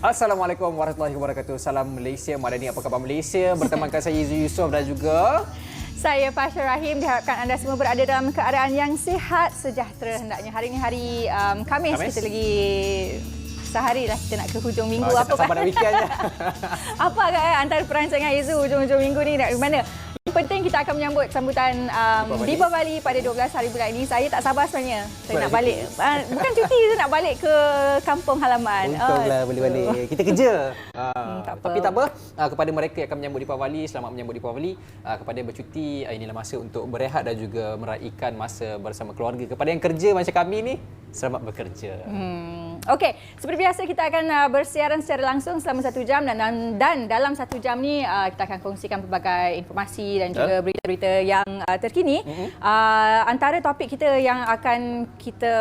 Assalamualaikum warahmatullahi wabarakatuh. Salam Malaysia, Madani, apa khabar Malaysia? Bertemankan saya Izu Yusof dan juga saya Fasha Rahim. Diharapkan anda semua berada dalam keadaan yang sihat, sejahtera hendaknya. Hari ini hari Khamis. Kita lagi sehari lah kita nak ke hujung minggu. Apa kan? Sampai nak weekend je. Apa kan antara perancangan Izu hujung-hujung minggu ni nak di mana? Yang penting kita akan menyambut sambutan Deepavali pada 12 hari bulan ini. Saya tak sabar sebenarnya. Saya nak balik. Bukan cuti, saya nak balik ke kampung halaman. Untunglah boleh balik. Kita kerja. Tapi tak apa. Kepada mereka yang akan menyambut Deepavali, selamat menyambut Deepavali. Kepada yang bercuti, inilah masa untuk berehat dan juga meraihkan masa bersama keluarga. Kepada yang kerja macam kami ni, selamat bekerja. Okey, seperti biasa kita akan bersiaran secara langsung selama 1 jam dan dalam 1 jam ni kita akan kongsikan pelbagai informasi dan juga berita-berita yang terkini. Antara topik kita yang akan kita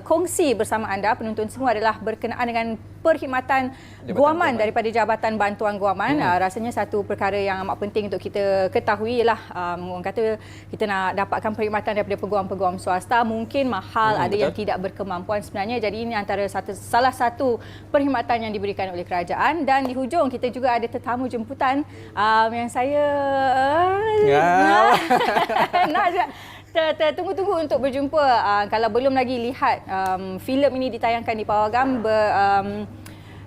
kongsi bersama anda penonton semua adalah berkenaan dengan perkhidmatan guaman daripada Jabatan Bantuan Guaman. Rasanya satu perkara yang amat penting untuk kita ketahui ialah orang kata kita nak dapatkan perkhidmatan daripada peguam-peguam swasta mungkin mahal, ada yang tidak berkemampuan sebenarnya. Jadi ini antara salah satu perkhidmatan yang diberikan oleh kerajaan. Dan di hujung kita juga ada tetamu jemputan yang saya tunggu-tunggu untuk berjumpa. Kalau belum lagi lihat filem ini ditayangkan di Pawagam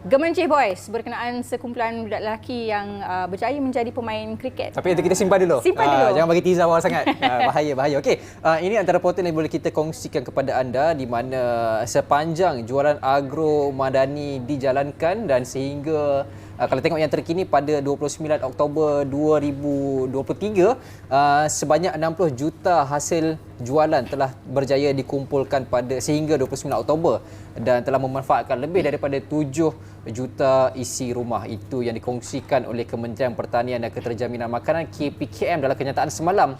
Gemencih Boys berkenaan sekumpulan budak lelaki yang berjaya menjadi pemain kriket. Tapi nanti kita simpan dulu. Jangan bagi teaser awal sangat. Bahaya. Okey, ini antara portal yang boleh kita kongsikan kepada anda di mana sepanjang jualan agro madani dijalankan dan sehingga kalau tengok yang terkini pada 29 Oktober 2023, sebanyak 60 juta hasil jualan telah berjaya dikumpulkan pada sehingga 29 Oktober dan telah memanfaatkan lebih daripada 7 juta isi rumah. Itu yang dikongsikan oleh Kementerian Pertanian dan Keterjaminan Makanan KPKM dalam kenyataan semalam.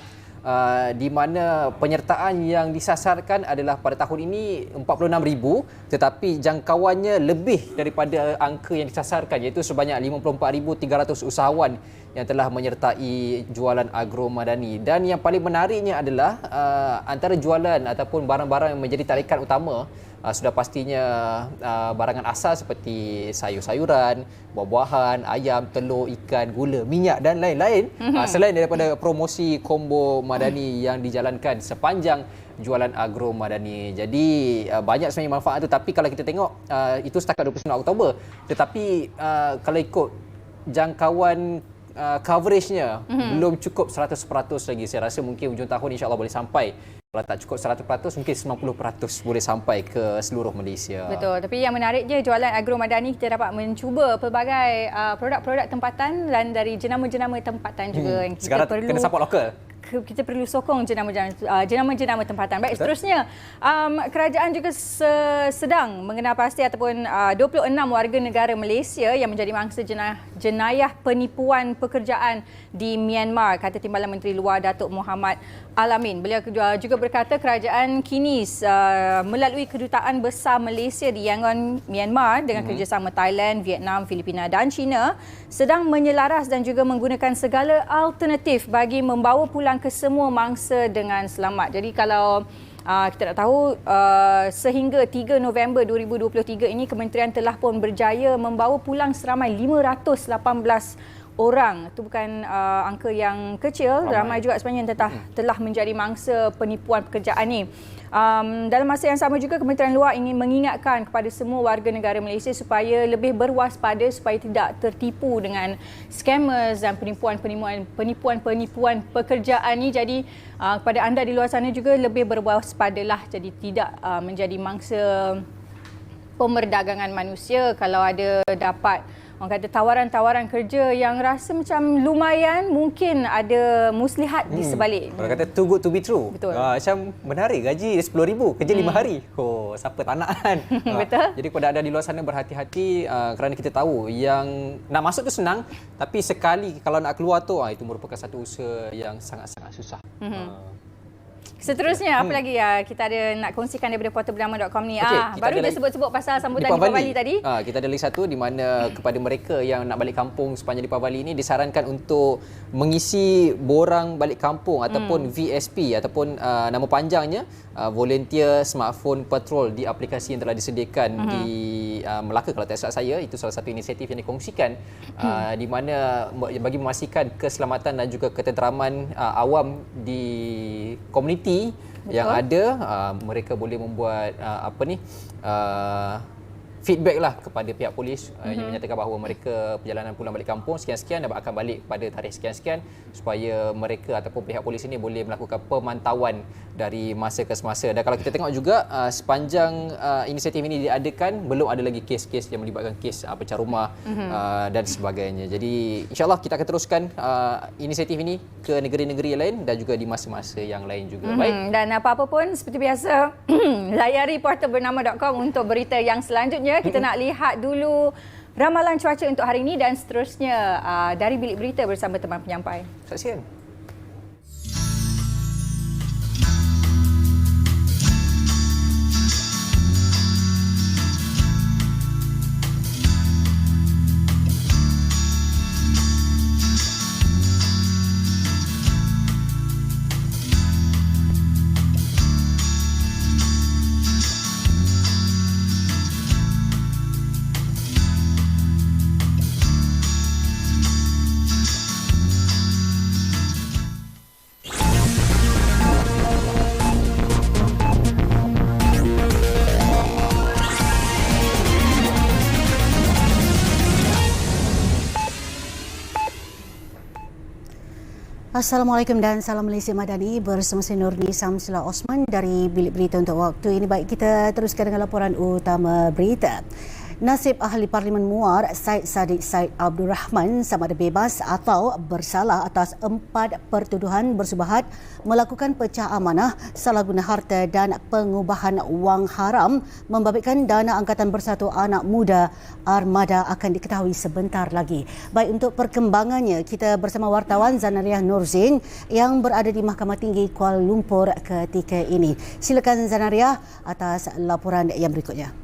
Di mana penyertaan yang disasarkan adalah pada tahun ini 46,000 tetapi jangkauannya lebih daripada angka yang disasarkan iaitu sebanyak 54,300 usahawan yang telah menyertai jualan agro madani. Dan yang paling menariknya adalah antara jualan ataupun barang-barang yang menjadi tarikan utama sudah pastinya barangan asal seperti sayur-sayuran, buah-buahan, ayam, telur, ikan, gula, minyak dan lain-lain. Selain daripada promosi combo madani yang dijalankan sepanjang jualan agro madani. Jadi banyak sebenarnya manfaat tu, tapi kalau kita tengok itu setakat 29 Oktober. Tetapi kalau ikut jangkauan coveragenya belum cukup 100% lagi. Saya rasa mungkin hujung tahun insya-Allah boleh sampai. Kalau tak cukup 100%, mungkin 90% boleh sampai ke seluruh Malaysia. Betul. Tapi yang menariknya jualan agro madani kita dapat mencuba pelbagai produk-produk tempatan dan dari jenama-jenama tempatan juga yang kita sekarang perlu kena support lokal. Kita perlu sokong jenama-jenama tempatan. Baik, seterusnya kerajaan juga sedang mengenal pasti ataupun 26 warga negara Malaysia yang menjadi mangsa jenayah penipuan pekerjaan di Myanmar, kata Timbalan Menteri Luar Datuk Muhammad Al-Amin. Beliau juga berkata kerajaan kini melalui Kedutaan Besar Malaysia di Yangon, Myanmar dengan kerjasama Thailand, Vietnam, Filipina dan China sedang menyelaras dan juga menggunakan segala alternatif bagi membawa pulang ke semua mangsa dengan selamat. Jadi kalau kita nak tahu sehingga 3 November 2023 ini kementerian telah pun berjaya membawa pulang seramai 518 orang. Itu bukan angka yang kecil. Ramai juga sebenarnya yang telah menjadi mangsa penipuan pekerjaan ini. Dalam masa yang sama juga Kementerian Luar ingin mengingatkan kepada semua warga negara Malaysia supaya lebih berwaspada supaya tidak tertipu dengan scammers dan penipuan pekerjaan ini. Jadi kepada anda di luar sana juga lebih berwaspadalah, jadi tidak menjadi mangsa pemerdagangan manusia. Kalau ada dapat orang kata tawaran-tawaran kerja yang rasa macam lumayan, mungkin ada muslihat di sebalik. Orang kata too good to be true. Betul. Macam menarik, gaji 10,000, kerja 5 hari. Oh, siapa tak nak kan? Betul. Jadi kepada anda di luar sana berhati-hati kerana kita tahu yang nak masuk tu senang, tapi sekali kalau nak keluar tu itu merupakan satu usaha yang sangat-sangat susah. Seterusnya, apa lagi kita ada nak kongsikan daripada portalbernama.com ni? Baru dia sebut-sebut pasal sambutan Deepavali tadi. Kita ada lagi satu di mana kepada mereka yang nak balik kampung sepanjang Deepavali ini disarankan untuk mengisi borang balik kampung ataupun VSP ataupun nama panjangnya Volunteer Smartphone Patrol di aplikasi yang telah disediakan di Melaka kalau tak silap saya. Itu salah satu inisiatif yang dikongsikan di mana bagi memastikan keselamatan dan juga ketenteraman awam di komuniti yang ada, mereka boleh membuat feedback lah kepada pihak polis yang menyatakan bahawa mereka perjalanan pulang balik kampung sekian-sekian dan akan balik pada tarikh sekian-sekian supaya mereka ataupun pihak polis ini boleh melakukan pemantauan dari masa ke semasa. Dan kalau kita tengok juga sepanjang inisiatif ini diadakan, belum ada lagi kes-kes yang melibatkan kes pecah rumah dan sebagainya. Jadi insyaAllah kita akan teruskan inisiatif ini ke negeri-negeri yang lain dan juga di masa-masa yang lain juga. Baik. Dan apa-apa pun seperti biasa layari portalbernama.com untuk berita yang selanjutnya. Kita nak lihat dulu ramalan cuaca untuk hari ini dan seterusnya dari Bilik Berita bersama teman penyampai. Saksikan. Assalamualaikum dan salam Malaysia Madani, bersama saya Nurni Samsila Osman dari Bilik Berita untuk waktu ini. Baik, kita teruskan dengan laporan utama berita. Nasib ahli Parlimen Muar Syed Saddiq Syed Abdul Rahman sama ada bebas atau bersalah atas 4 pertuduhan bersubahat melakukan pecah amanah, salah guna harta dan pengubahan wang haram membabitkan dana Angkatan Bersatu Anak Muda Armada akan diketahui sebentar lagi. Baik, untuk perkembangannya kita bersama wartawan Zanariah Nurzain yang berada di Mahkamah Tinggi Kuala Lumpur ketika ini. Silakan Zanariah atas laporan yang berikutnya.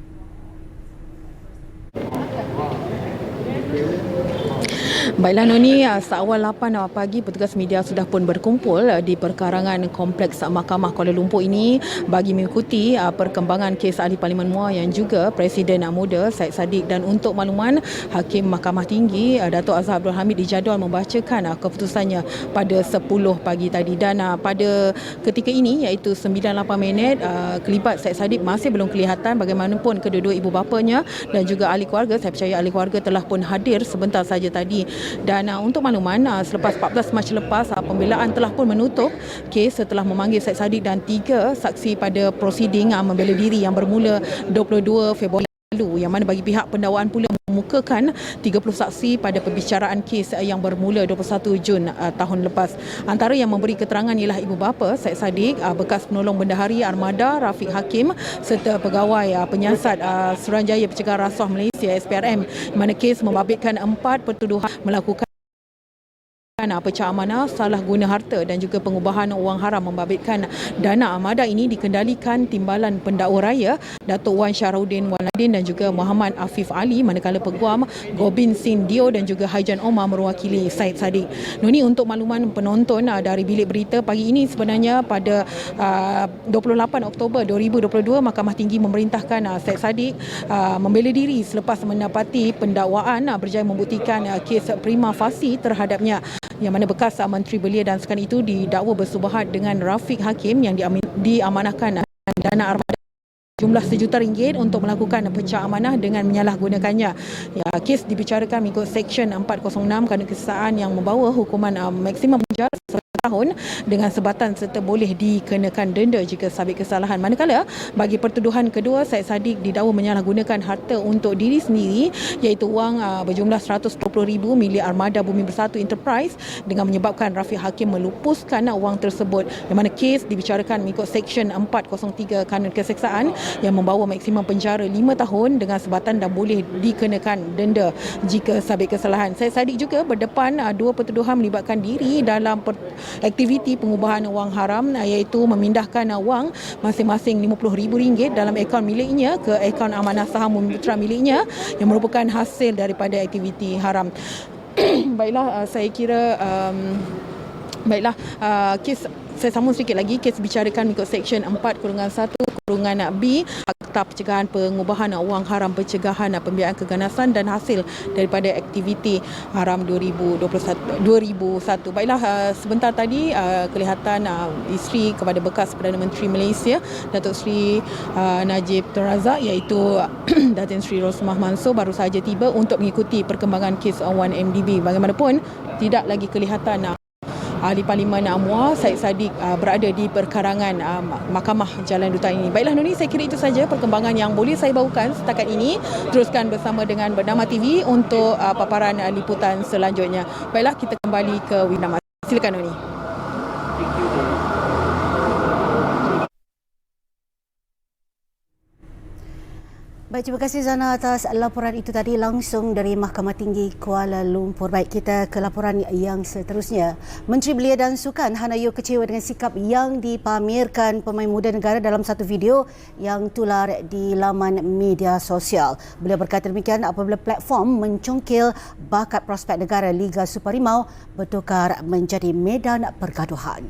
Baiklah Noni, seawal 8 pagi petugas media sudah pun berkumpul di perkarangan Kompleks Mahkamah Kuala Lumpur ini bagi mengikuti perkembangan kes ahli Parlimen Muar yang juga Presiden Muda Syed Saddiq. Dan untuk makluman, Hakim Mahkamah Tinggi Dato' Azhar Abdul Hamid dijadual membacakan keputusannya pada 10 pagi tadi. Dan pada ketika ini iaitu 9.8 minit, kelibat Syed Saddiq masih belum kelihatan. Bagaimanapun kedua-dua ibu bapanya dan juga ahli keluarga, saya percaya ahli keluarga telah pun hadir sebentar saja tadi. Dan untuk makluman, selepas 14 Mac lepas, pembelaan telah pun menutup kes setelah memanggil Syed Saddiq dan 3 saksi pada prosiding membela diri yang bermula 22 Februari lalu, yang mana bagi pihak pendakwaan pula memukakan 30 saksi pada pembicaraan kes yang bermula 21 Jun tahun lepas. Antara yang memberi keterangan ialah ibu bapa Syed Saddiq, bekas penolong bendahari Armada Rafiq Hakim serta pegawai penyiasat Suruhanjaya Pencegahan Rasuah Malaysia SPRM, di mana kes membabitkan 4 pertuduhan melakukan pecah amanah, salah guna harta dan juga pengubahan wang haram membabitkan dana armada. Ini dikendalikan Timbalan Pendakwa Raya Datuk Wan Syarudin Waladin dan juga Muhammad Afif Ali, manakala peguam Gobin Sin Dio dan juga Haijan Omar mewakili Syed Saddiq. Noni, untuk makluman penonton dari Bilik Berita pagi ini, sebenarnya pada 28 Oktober 2022 Mahkamah Tinggi memerintahkan Syed Saddiq membela diri selepas mendapati pendakwaan berjaya membuktikan kes prima facie terhadapnya, yang mana bekas Menteri Belia dan Sukan itu didakwa bersubahat dengan Rafiq Hakim yang diamanahkan dana armada jumlah RM1 juta untuk melakukan pecah amanah dengan menyalahgunakannya. Kes dibicarakan mengikut Seksyen 406 kerana kesesaan yang membawa hukuman maksimum penjara tahun dengan sebatan serta boleh dikenakan denda jika sabit kesalahan. Manakala bagi pertuduhan kedua, Syed Saddiq didakwa menyalahgunakan harta untuk diri sendiri iaitu wang berjumlah RM120,000 milik Armada Bumi Bersatu Enterprise dengan menyebabkan Rafiq Hakim melupuskan wang tersebut, di mana kes dibicarakan mengikut Seksyen 403 Kanun Keseksaan yang membawa maksimum penjara 5 tahun dengan sebatan dan boleh dikenakan denda jika sabit kesalahan. Syed Saddiq juga berdepan 2 pertuduhan melibatkan diri dalam dalam aktiviti pengubahan wang haram, iaitu memindahkan wang masing-masing RM50,000 dalam akaun miliknya ke akaun amanah saham Bumi Putra miliknya yang merupakan hasil daripada aktiviti haram. Baiklah, saya kira kes saya sambung sedikit lagi. Kes bicarakan mengikut Seksyen 4-1-B Akta Pencegahan Pengubahan Wang Haram, Pencegahan Pembiayaan Keganasan dan hasil daripada aktiviti haram 2001. Baiklah, sebentar tadi kelihatan isteri kepada bekas Perdana Menteri Malaysia Datuk Seri Najib Tun Razak, iaitu Datin Seri Rosmah Mansor, baru sahaja tiba untuk mengikuti perkembangan kes 1MDB. Bagaimanapun tidak lagi kelihatan Ahli Parlimen Amwar Syed Saddiq berada di perkarangan Mahkamah Jalan Dutaan ini. Baiklah Nuri, saya kira itu saja perkembangan yang boleh saya bawakan setakat ini. Teruskan bersama dengan Bernama TV untuk paparan liputan selanjutnya. Baiklah, kita kembali ke Winama. Silakan Nuri. Baik, terima kasih Zana atas laporan itu tadi langsung dari Mahkamah Tinggi Kuala Lumpur. Baik, kita ke laporan yang seterusnya. Menteri Belia dan Sukan Hanayo kecewa dengan sikap yang dipamerkan pemain muda negara dalam satu video yang tular di laman media sosial. Beliau berkata demikian apabila platform mencongkil bakat prospek negara Liga Super Rimau bertukar menjadi medan pergaduhan.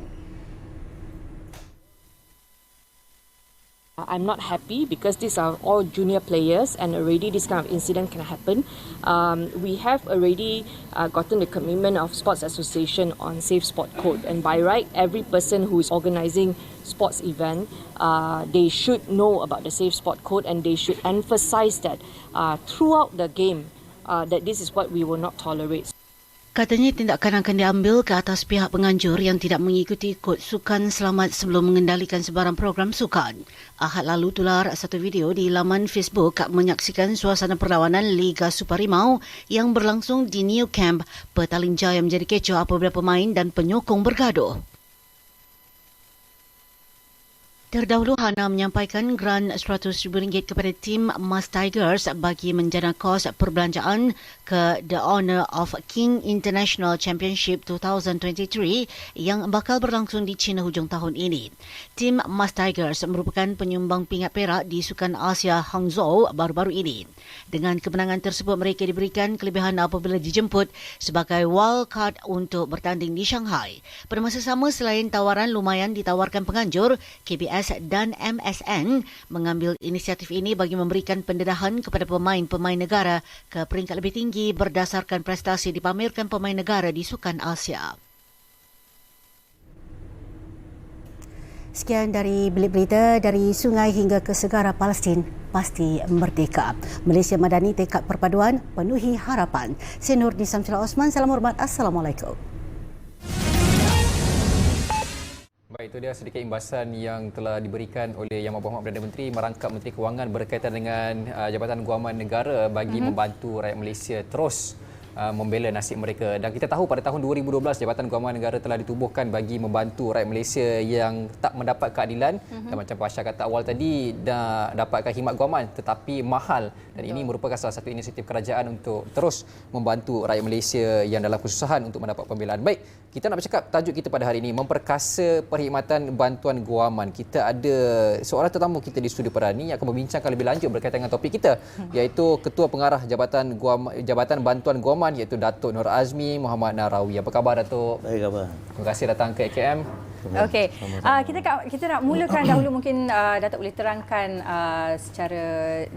I'm not happy because these are all junior players and already this kind of incident can happen. We have already gotten the commitment of Sports Association on Safe Sport Code, and by right, every person who is organising sports event, they should know about the Safe Sport Code and they should emphasise that throughout the game that this is what we will not tolerate. Katanya tindakan akan diambil ke atas pihak penganjur yang tidak mengikuti kod sukan selamat sebelum mengendalikan sebarang program sukan. Ahad lalu tular satu video di laman Facebook menyaksikan suasana perlawanan Liga Super Rimau yang berlangsung di New Camp, Petaling Jaya menjadi kecoh apabila pemain dan penyokong bergaduh. Terdahulu, Hana menyampaikan geran RM100,000 kepada tim Mas Tigers bagi menjana kos perbelanjaan ke The Honour of King International Championship 2023 yang bakal berlangsung di China hujung tahun ini. Tim Mas Tigers merupakan penyumbang pingat perak di Sukan Asia Hangzhou baru-baru ini. Dengan kemenangan tersebut, mereka diberikan kelebihan apabila dijemput sebagai wild card untuk bertanding di Shanghai. Pada masa sama, selain tawaran lumayan ditawarkan penganjur, KBS dan MSN mengambil inisiatif ini bagi memberikan pendedahan kepada pemain-pemain negara ke peringkat lebih tinggi berdasarkan prestasi dipamerkan pemain negara di Sukan Asia. Sekian dari Bilik Berita. Dari sungai hingga ke segara Palestin, pasti merdeka. Malaysia Madani tekad perpaduan, penuhi harapan. Saya Nurni Samsila Osman. Salam hormat. Assalamualaikum. Baik, itu dia sedikit imbasan yang telah diberikan oleh Yang Berhormat Perdana Menteri merangkap Menteri Kewangan berkaitan dengan Jabatan Guaman Negara bagi membantu rakyat Malaysia terus membela nasib mereka. Dan kita tahu pada tahun 2012 Jabatan Guaman Negara telah ditubuhkan bagi membantu rakyat Malaysia yang tak mendapat keadilan dan macam Pasha kata awal tadi dah dapatkan khidmat guaman tetapi mahal, dan ini merupakan salah satu inisiatif kerajaan untuk terus membantu rakyat Malaysia yang dalam kesusahan untuk mendapat pembelaan. Baik, kita nak bercakap tajuk kita pada hari ini memperkasa perkhidmatan bantuan guaman. Kita ada seorang tetamu kita di studio pada hari ini yang akan membincangkan lebih lanjut berkaitan dengan topik kita, iaitu Ketua Pengarah Jabatan Bantuan Guaman iaitu Datuk Nur Azmi Muhammad Narawi. Apa khabar Datuk? Baik, khabar. Terima kasih datang ke AKM. Okey, kita nak mulakan dahulu, mungkin Datuk boleh terangkan secara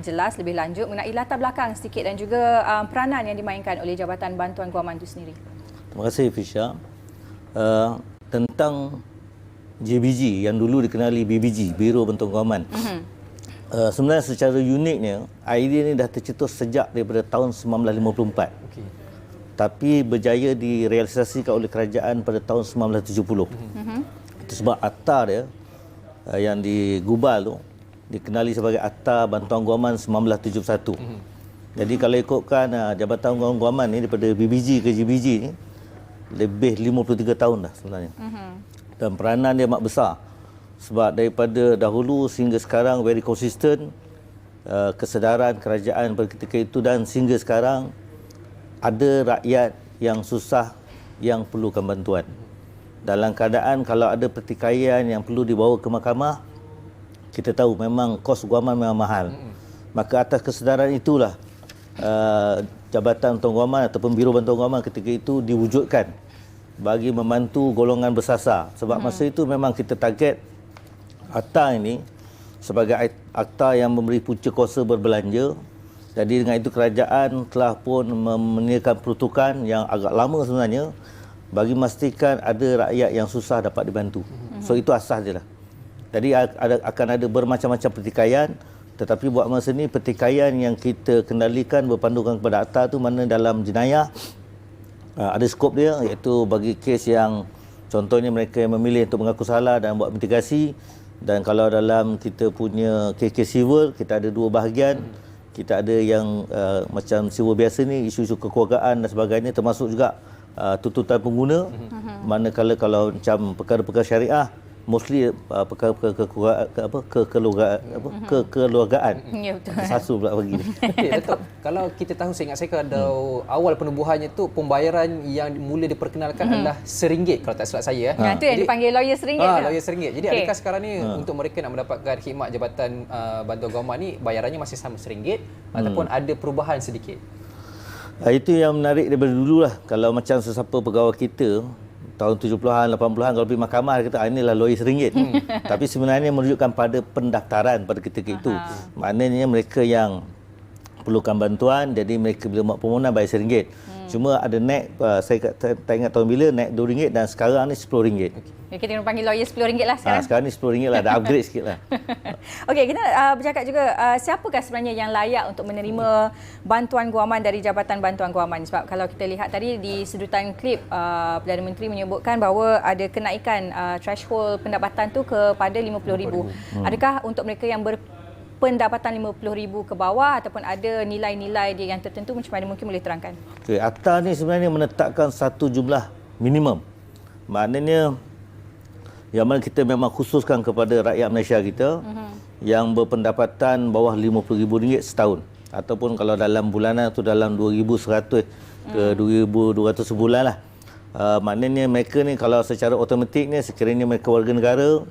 jelas lebih lanjut mengenai latar belakang sedikit dan juga peranan yang dimainkan oleh Jabatan Bantuan Guaman itu sendiri. Terima kasih Fisha. Tentang JBG yang dulu dikenali BBG, Biro Bantuan Guaman. Sebenarnya secara uniknya, idea ini dah tercetus sejak daripada tahun 1954. Okay. Tapi berjaya direalisasikan oleh kerajaan pada tahun 1970. Itu sebab akta dia yang digubal tu dikenali sebagai Akta Bantuan Guaman 1971. Jadi kalau ikutkan Jabatan Guaman ni daripada BBG ke JBG ni lebih 53 tahun dah sebenarnya. Dan peranan dia amat besar. Sebab daripada dahulu sehingga sekarang very consistent, kesedaran kerajaan pada ketika itu dan sehingga sekarang ada rakyat yang susah yang perlukan bantuan. dalam keadaan kalau ada pertikaian yang perlu dibawa ke mahkamah, kita tahu memang kos guaman memang mahal. Maka atas kesedaran itulah Jabatan Bantuan Guaman ataupun Biro Bantuan Guaman ketika itu diwujudkan bagi membantu golongan bersasar. Sebab masa itu memang kita target akta ini sebagai akta yang memberi punca kuasa berbelanja. Jadi dengan itu kerajaan telah pun menyediakan peruntukan yang agak lama sebenarnya bagi memastikan ada rakyat yang susah dapat dibantu. So itu asas dia lah. Jadi akan ada bermacam-macam pertikaian, tetapi buat masa ni pertikaian yang kita kendalikan berpandukan kepada akta tu mana dalam jenayah ada skop dia, iaitu bagi kes yang contohnya mereka yang memilih untuk mengaku salah dan buat mitigasi. Dan kalau dalam kita punya kes-kes civil, kita ada dua bahagian. Kita ada yang macam civil biasa ni, isu-isu kekeluargaan dan sebagainya, termasuk juga tuntutan pengguna. Manakala kalau macam perkara-perkara syariah, mostly kekeluargaan. Ya, betul. Satu pula bagi dia. Okay, Datuk, kalau kita tahu, seingat saya kalau awal penubuhannya tu pembayaran yang mula diperkenalkan adalah RM1 kalau tak silap saya. Itu yang dipanggil lawyer RM1. Lawyer RM1. Jadi adakah sekarang ni untuk mereka nak mendapatkan khidmat Jabatan Bantuan Guaman ni bayarannya masih sama RM1 ataupun ada perubahan sedikit? Itu yang menarik daripada dulu lah. Kalau macam sesiapa pegawai kita tahun 70-an, 80-an kalau pergi mahkamah dia kata inilah lawyer RM1. Tapi sebenarnya menunjukkan pada pendaftaran pada ketika itu. Maknanya mereka yang perlukan bantuan, jadi mereka bila buat permohonan bayar RM1. Cuma ada naik, saya tak ingat tahun bila, naik RM2 dan sekarang ni RM10. Kita kena panggil lawyer RM10 lah sekarang. Sekarang ni RM10 lah, dah upgrade sikit lah. Okey, kita bercakap juga siapakah sebenarnya yang layak untuk menerima bantuan guaman dari Jabatan Bantuan Guaman? Sebab kalau kita lihat tadi di sedutan klip, Perdana Menteri menyebutkan bahawa ada kenaikan threshold pendapatan tu kepada RM50,000. Adakah untuk mereka yang pendapatan RM50,000 ke bawah ataupun ada nilai-nilai dia yang tertentu, macam mana mungkin boleh terangkan? Okay, akta ni sebenarnya menetapkan satu jumlah minimum. Maknanya yang mana kita memang khususkan kepada rakyat Malaysia kita yang berpendapatan bawah RM50,000 setahun. Ataupun kalau dalam bulanan tu dalam 2,100 ke 2,200 sebulan lah. Maknanya mereka ni kalau secara automatik ni sekiranya mereka warga negara,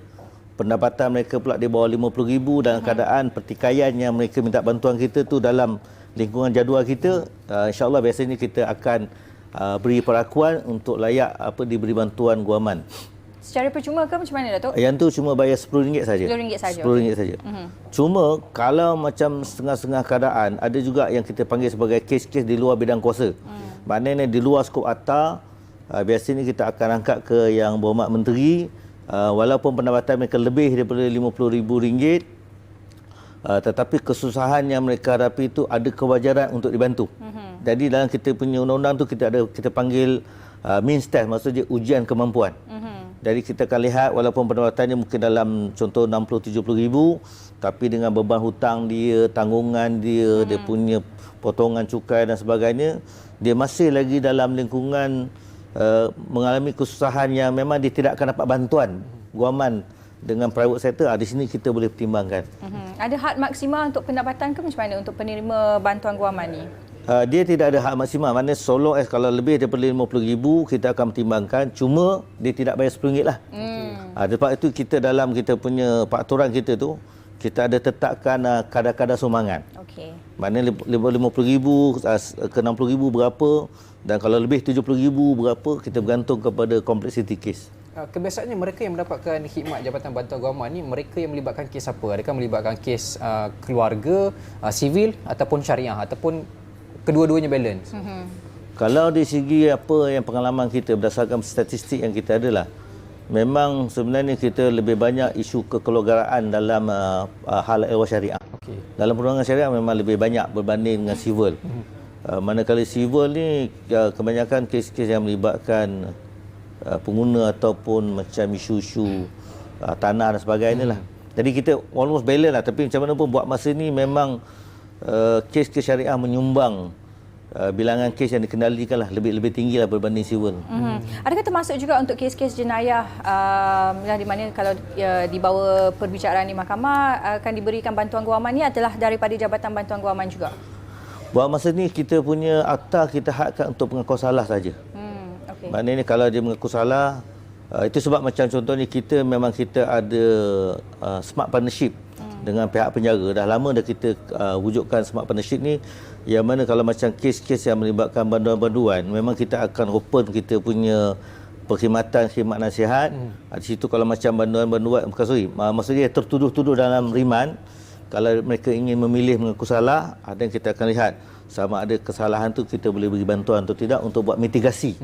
pendapatan mereka pula di bawah RM50,000 dalam keadaan pertikaian yang mereka minta bantuan kita tu dalam lingkungan jadual kita, insya-Allah biasanya kita akan beri perakuan untuk layak diberi bantuan guaman. Secara percuma ke macam mana, Datuk? Yang tu cuma bayar RM10 saja. RM10 saja. RM10 saja. Cuma kalau macam setengah-setengah keadaan, ada juga yang kita panggil sebagai kes-kes di luar bidang kuasa. Maknanya di luar skop akta, biasanya kita akan angkat ke yang berhormat menteri, walaupun pendapatan mereka lebih daripada RM50,000, tetapi kesusahan yang mereka hadapi itu ada kewajaran untuk dibantu. Jadi dalam kita punya undang-undang tu kita panggil means test, maksudnya ujian kemampuan. Jadi kita akan lihat walaupun pendapatannya mungkin dalam contoh RM60,000-RM70,000, tapi dengan beban hutang dia, tanggungan dia, dia punya potongan cukai dan sebagainya, dia masih lagi dalam lingkungan mengalami kesusahan yang memang dia tidak akan dapat bantuan guaman dengan private sector. Di sini kita boleh pertimbangkan. Ada had maksima untuk pendapatan ke macam mana untuk penerima bantuan guaman ni? Dia tidak ada had maksima. Maknanya so long as kalau lebih daripada RM50,000 kita akan pertimbangkan. Cuma dia tidak bayar RM10 lah. Sebab itu kita dalam kita punya peraturan kita tu, kita ada tetapkan kadar-kadar sumbangan. Okey. Maknanya RM50,000 ke RM60,000 berapa, dan kalau lebih RM70,000 berapa, kita bergantung kepada kompleksiti kes. Kebiasaannya mereka yang mendapatkan khidmat Jabatan Bantuan Guaman ni, mereka yang melibatkan kes apa? Adakah melibatkan kes keluarga, sivil ataupun syariah ataupun kedua-duanya balance? Kalau di segi apa yang pengalaman kita berdasarkan statistik yang kita adalah, memang sebenarnya kita lebih banyak isu kekeluargaan dalam hal ehwal syariah. Dalam perundangan syariah memang lebih banyak berbanding dengan civil. Manakala civil ni kebanyakan kes-kes yang melibatkan pengguna ataupun macam isu-isu tanah dan sebagainya lah. Jadi kita almost balance lah, tapi macam mana pun buat masa ni memang kes-kes syariah menyumbang bilangan kes yang dikendalikan lah lebih tinggi lah berbanding civil. Adakah termasuk juga untuk kes-kes jenayah di mana kalau dibawa perbicaraan di mahkamah akan diberikan bantuan guaman ni adalah daripada Jabatan Bantuan Guaman juga? Buat masa ni kita punya akta kita hadkan untuk pengakuan salah saja. Maknanya kalau dia mengaku salah, Itu sebab macam contohnya kita ada smart partnership dengan pihak penjara. Dah lama dah kita wujudkan smart partnership ni, yang mana kalau macam kes-kes yang melibatkan banduan-banduan, memang kita akan open kita punya perkhidmatan khidmat nasihat. Di situ kalau macam banduan-banduan, maksudnya tertuduh-tuduh dalam riman, kalau mereka ingin memilih mengaku salah, ada yang kita akan lihat sama ada kesalahan tu kita boleh beri bantuan atau tidak untuk buat mitigasi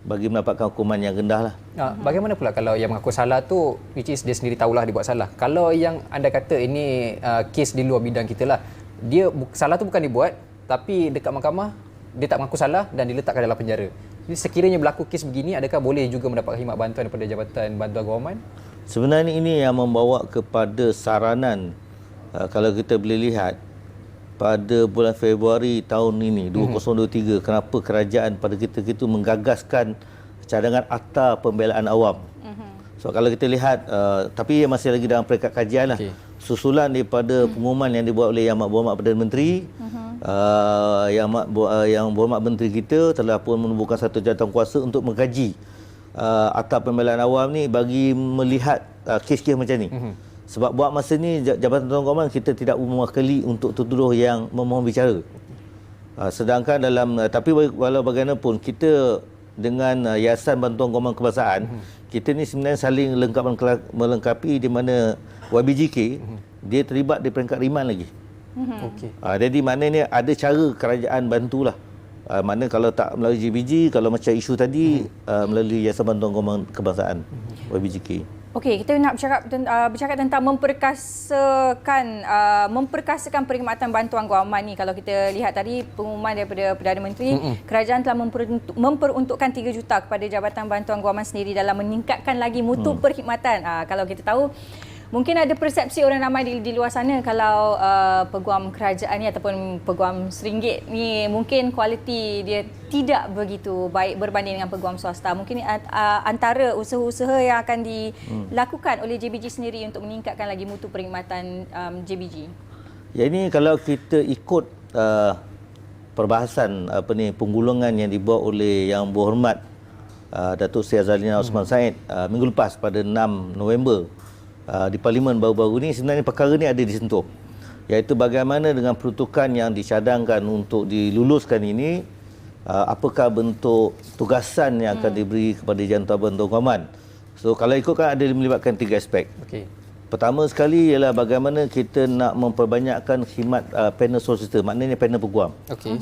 bagi mendapatkan hukuman yang rendah lah. Bagaimana pula kalau yang mengaku salah tu, which is dia sendiri tahulah dia buat salah. Kalau yang anda kata ini kes di luar bidang kita lah, dia salah tu bukan dibuat, tapi dekat mahkamah dia tak mengaku salah dan diletakkan dalam penjara. Jadi sekiranya berlaku kes begini, adakah boleh juga mendapat khidmat bantuan daripada Jabatan Bantuan Guaman? Sebenarnya ini yang membawa kepada saranan, kalau kita boleh lihat pada bulan Februari tahun ini 2023, kenapa kerajaan pada ketika itu menggagaskan cadangan Akta Pembelaan Awam. So kalau kita lihat, tapi masih lagi dalam peringkat kajian lah. Susulan daripada pengumuman yang dibuat oleh Yang Berhormat Perdana Menteri, Yang Berhormat Menteri kita telah pun menubuhkan satu jawatan kuasa untuk mengkaji Akta Pembelaan Awam ni bagi melihat kes-kes macam ni. Sebab buat masa ni Jabatan Bantuan Guaman kita tidak mewakili untuk tertuduh yang memohon bicara. Sedangkan tapi walau bagaimanapun kita dengan Yayasan Bantuan Guaman Kebangsaan, kita ni sebenarnya saling melengkapi, di mana YBJK dia terlibat di peringkat riman lagi. Jadi maknanya ada cara kerajaan bantulah. Mana kalau tak melalui JBG, kalau macam isu tadi melalui Yayasan Bantuan Guaman Kebangsaan, YBJK. Okey, kita nak bercakap tentang memperkasakan perkhidmatan bantuan guaman ni. Kalau kita lihat tadi pengumuman daripada Perdana Menteri, kerajaan telah memperuntukkan 3 juta kepada Jabatan Bantuan Guaman sendiri dalam meningkatkan lagi mutu perkhidmatan. Kalau kita tahu, mungkin ada persepsi orang ramai di luar sana kalau peguam kerajaan ni ataupun peguam RM1 ni mungkin kualiti dia tidak begitu baik berbanding dengan peguam swasta. Mungkin antara usaha-usaha yang akan dilakukan oleh JBG sendiri untuk meningkatkan lagi mutu perkhidmatan JBG. Ya, ini kalau kita ikut perbahasan penggulungan yang dibuat oleh Yang Berhormat Datuk Seri Zaliana Osman Said minggu lepas pada 6 November di Parlimen baru-baru ni, sebenarnya perkara ni ada disentuh, iaitu bagaimana dengan peruntukan yang dicadangkan untuk diluluskan ini, apakah bentuk tugasan yang akan diberi kepada Jabatan Bantuan Guaman. So kalau ikutkan ada melibatkan 3 aspek. Pertama sekali ialah bagaimana kita nak memperbanyakkan khidmat panel solicitor, maknanya panel peguam.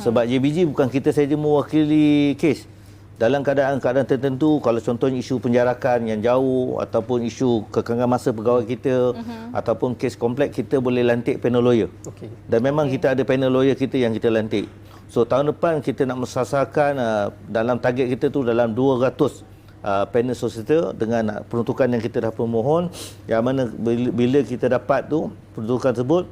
Sebab JBG bukan kita saja mewakili kes. Dalam keadaan-keadaan tertentu, kalau contohnya isu penjarakan yang jauh ataupun isu kekangan masa pegawai kita ataupun kes kompleks, kita boleh lantik panel lawyer. Dan memang kita ada panel lawyer kita yang kita lantik. So tahun depan kita nak mensasarkan dalam target kita tu dalam 200 panel solicitor dengan peruntukan yang kita dah pemohon, yang mana bila kita dapat tu peruntukan tersebut,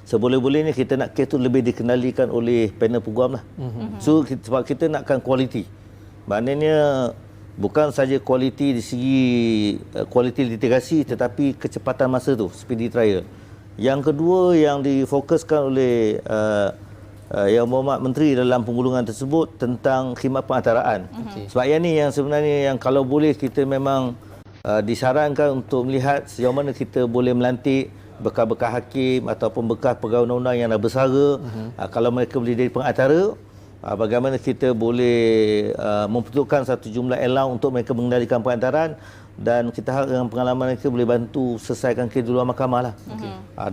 seboleh-bolehnya kita nak kes tu lebih dikenalikan oleh panel peguam lah. So sebab kita nakkan kualiti. Maknanya bukan saja kualiti di segi kualiti litigasi, tetapi kecepatan masa tu, speedy trial. Yang kedua yang difokuskan oleh Yang Berhormat Menteri dalam penggulungan tersebut tentang khidmat pengacaraan. Sebab yang ni yang sebenarnya yang kalau boleh kita memang disarankan untuk melihat sejauh mana kita boleh melantik bekas-bekas hakim ataupun bekas pegawai undang-undang yang dah bersara. Kalau mereka boleh jadi pengacara, bagaimana kita boleh memperuntukkan satu jumlah allowance untuk mereka mengendalikan pengantaran, dan kita harap dengan pengalaman mereka boleh bantu selesaikan kes di luar mahkamah lah.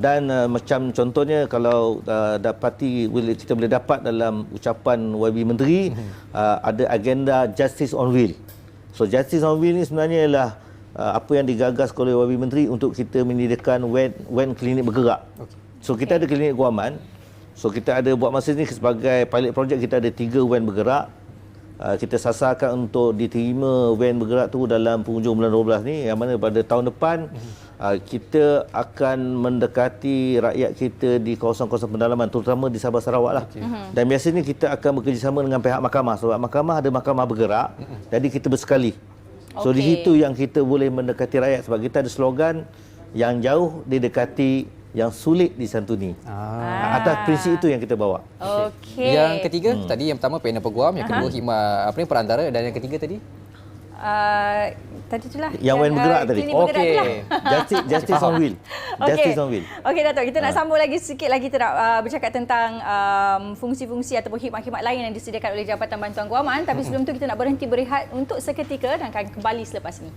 Dan macam contohnya kalau kita boleh dapat dalam ucapan YB Menteri, ada agenda Justice on Wheel. So Justice on Wheel ni sebenarnya ialah apa yang digagas oleh YB Menteri untuk kita menyediakan van klinik bergerak. So kita ada klinik guaman. So kita ada buat masa ni sebagai pilot project, kita ada 3 van bergerak. Kita sasarkan untuk diterima van bergerak tu dalam penghujung bulan 12 ni, yang mana pada tahun depan kita akan mendekati rakyat kita di kawasan-kawasan pendalaman, terutama di Sabah Sarawak lah. Dan biasanya kita akan bekerjasama dengan pihak mahkamah, sebab mahkamah ada mahkamah bergerak, jadi kita bersekali. So di situ yang kita boleh mendekati rakyat, sebab kita ada slogan yang jauh didekati, yang sulit disantuni. Atas prinsip itu yang kita bawa. Yang ketiga tadi, yang pertama panel peguam, yang kedua khidmat perantara, dan yang ketiga tadi Tadi itulah Yang Wan bergerak tadi. klinik bergerak itulah. Justice on Wheel. Justice on Wheel. Okey Datuk, kita nak sambung lagi sikit lagi, kita nak bercakap tentang fungsi-fungsi ataupun khidmat-khidmat lain yang disediakan oleh Jabatan Bantuan Guaman. Tapi sebelum tu kita nak berhenti berehat untuk seketika dan akan kembali selepas ini.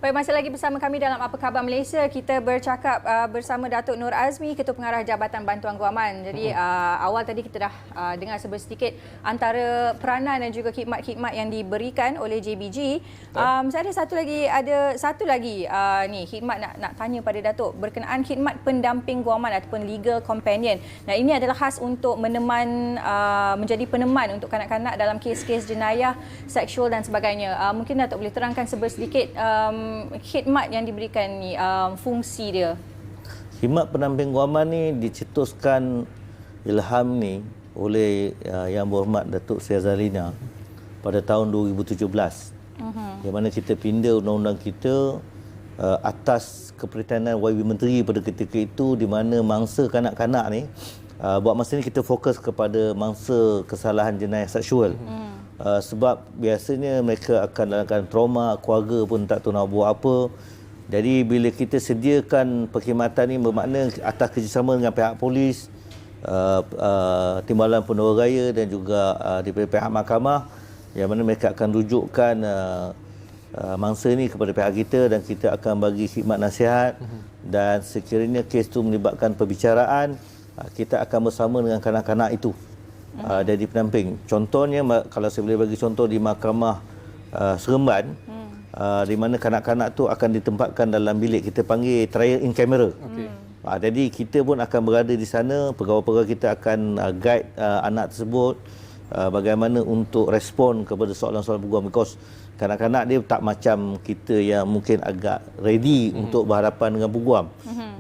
Baik, masih lagi bersama kami dalam Apa Khabar Malaysia. Kita bercakap bersama Datuk Nur Azmi, Ketua Pengarah Jabatan Bantuan Guaman. Jadi awal tadi kita dah dengar sedikit antara peranan dan juga khidmat-khidmat yang diberikan oleh JBG. Saya ada satu lagi ni khidmat nak tanya pada Datuk berkenaan khidmat pendamping guaman ataupun legal companion. Nah, ini adalah khas untuk meneman menjadi peneman untuk kanak-kanak dalam kes-kes jenayah seksual dan sebagainya. Mungkin Datuk boleh terangkan sedikit khidmat yang diberikan ni, fungsi dia. Khidmat pendamping guaman ni dicetuskan ilham ni oleh Yang Berhormat Datuk Sri Azalina pada tahun 2017. Di mana kita pindah undang-undang kita atas keperhatian YB Menteri pada ketika itu, di mana mangsa kanak-kanak ni buat masa ni kita fokus kepada mangsa kesalahan jenayah seksual. Sebab biasanya mereka akan dalam keadaan trauma, keluarga pun tak tahu nak buat apa. Jadi bila kita sediakan perkhidmatan ini, bermakna atas kerjasama dengan pihak polis, Timbalan Peneroh Raya dan juga daripada pihak mahkamah, yang mana mereka akan rujukkan mangsa ini kepada pihak kita dan kita akan bagi khidmat nasihat. Dan sekiranya kes itu melibatkan perbicaraan, kita akan bersama dengan kanak-kanak itu jadi pendamping. Contohnya, kalau saya boleh bagi contoh di Mahkamah Seremban, di mana kanak-kanak tu akan ditempatkan dalam bilik kita panggil trial in camera. Jadi kita pun akan berada di sana, pegawai-pegawai kita akan guide anak tersebut bagaimana untuk respon kepada soalan-soalan peguam, because kanak-kanak dia tak macam kita yang mungkin agak ready untuk berhadapan dengan peguam.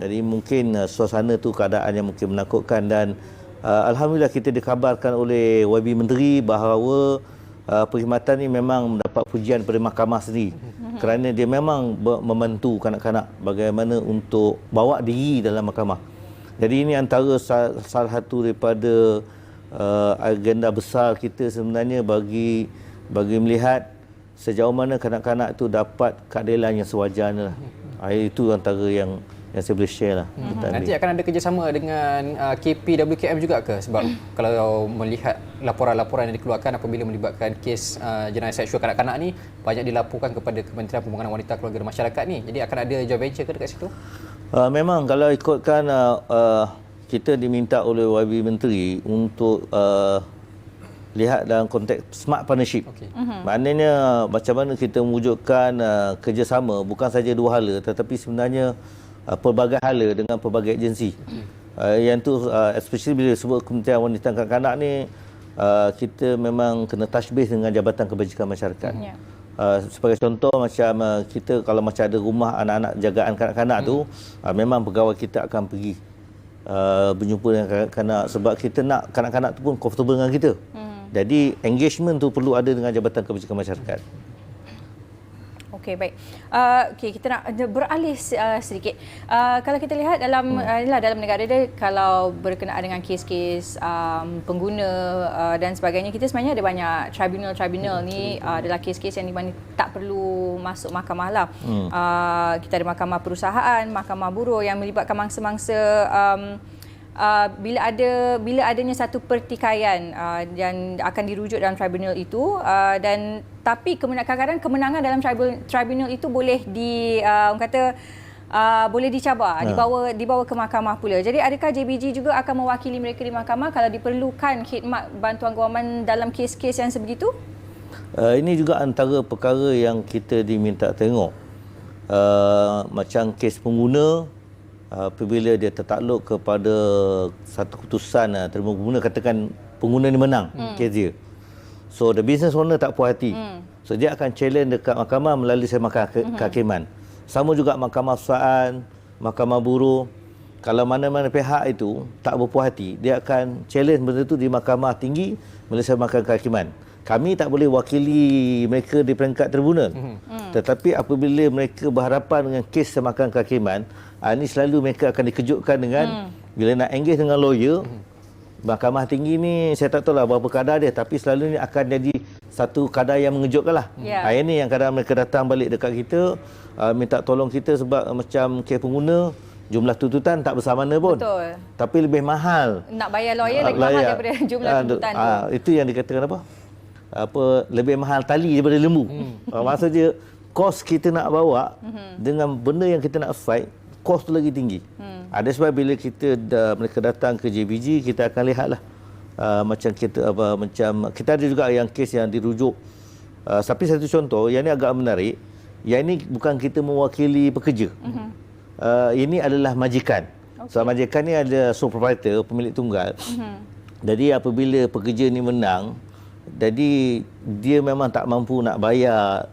Jadi mungkin suasana tu keadaan yang mungkin menakutkan, dan alhamdulillah kita dikabarkan oleh YB Menteri bahawa perkhidmatan ini memang mendapat pujian daripada mahkamah sendiri, kerana dia memang membantu kanak-kanak bagaimana untuk bawa diri dalam mahkamah. Jadi ini antara salah satu daripada agenda besar kita sebenarnya bagi melihat sejauh mana kanak-kanak itu dapat keadilan yang sewajarnya. Itu antara yang saya boleh share lah. Nanti akan ada kerjasama dengan KPWKM juga ke? Sebab kalau melihat laporan-laporan yang dikeluarkan apabila melibatkan kes jenayah seksual kanak-kanak ni, banyak dilaporkan kepada Kementerian Pembangunan Wanita, Keluarga dan Masyarakat ni. Jadi akan ada joint venture ke dekat situ? Memang kalau ikutkan kita diminta oleh YB Menteri untuk lihat dalam konteks smart partnership. Maknanya macam mana kita mewujudkan kerjasama bukan saja dua hala, tetapi sebenarnya pelbagai hala dengan pelbagai agensi. Yang tu especially bila sebut Kementerian Wanita dan Kanak-kanak ni, kita memang kena touch base dengan Jabatan Kebajikan Masyarakat. Sebagai contoh, macam kita kalau macam ada rumah anak-anak jagaan kanak-kanak tu, memang pegawai kita akan pergi berjumpa dengan kanak-kanak, sebab kita nak kanak-kanak tu pun comfortable dengan kita. Jadi engagement tu perlu ada dengan Jabatan Kebajikan Masyarakat. Okey, baik. Kita nak beralih sedikit. Kalau kita lihat dalam dalam negara dia, kalau berkenaan dengan kes-kes pengguna dan sebagainya, kita sebenarnya ada banyak tribunal ni adalah kes-kes yang di mana tak perlu masuk mahkamah lah. Kita ada mahkamah perusahaan, mahkamah buruh yang melibatkan mangsa-mangsa bila adanya satu pertikaian yang akan dirujuk dalam tribunal itu, dan tapi kadang-kadang kemenangan dalam tribunal itu boleh boleh dicabar, dibawa ke mahkamah pula. Jadi adakah JBG juga akan mewakili mereka di mahkamah kalau diperlukan khidmat bantuan guaman dalam kes-kes yang sebegitu? Ini juga antara perkara yang kita diminta tengok. Macam kes pengguna, apabila dia tertakluk kepada satu keputusan terima pengguna, katakan pengguna ni menang kes dia, so the business owner tak puas hati, so dia akan challenge dekat mahkamah melalui mahkamah kehakiman. Sama juga mahkamah perusahaan, mahkamah buruh. Kalau mana-mana pihak itu tak berpuas hati, dia akan challenge benda itu di mahkamah tinggi melalui mahkamah kehakiman. kami tak boleh wakili mereka di peringkat tribunal. Tetapi apabila mereka berhadapan dengan kes semakan kehakiman, ini selalu mereka akan dikejutkan dengan bila nak engage dengan lawyer, Mahkamah Tinggi ni saya tak tahu lah berapa kadar dia, tapi selalunya akan jadi satu kadar yang mengejutkan lah. Ini yang kadang mereka datang balik dekat kita, minta tolong kita sebab macam kes pengguna, jumlah tuntutan tak bersama mana pun. Betul. Tapi lebih mahal. Nak bayar lawyer lagi mahal daripada jumlah tuntutan tu. Itu yang dikatakan apa lebih mahal tali daripada lembu. Maksudnya kos kita nak bawa dengan benda yang kita nak fight, kos tu lagi tinggi. Ada sebab bila mereka datang ke JBG, kita akan lihatlah macam kita ada juga yang kes yang dirujuk. Tapi satu contoh yang ini agak menarik, yang ini bukan kita mewakili pekerja. Ini adalah majikan. So majikan ni ada sole proprietor, pemilik tunggal. Jadi apabila pekerja ni menang, jadi dia memang tak mampu nak bayar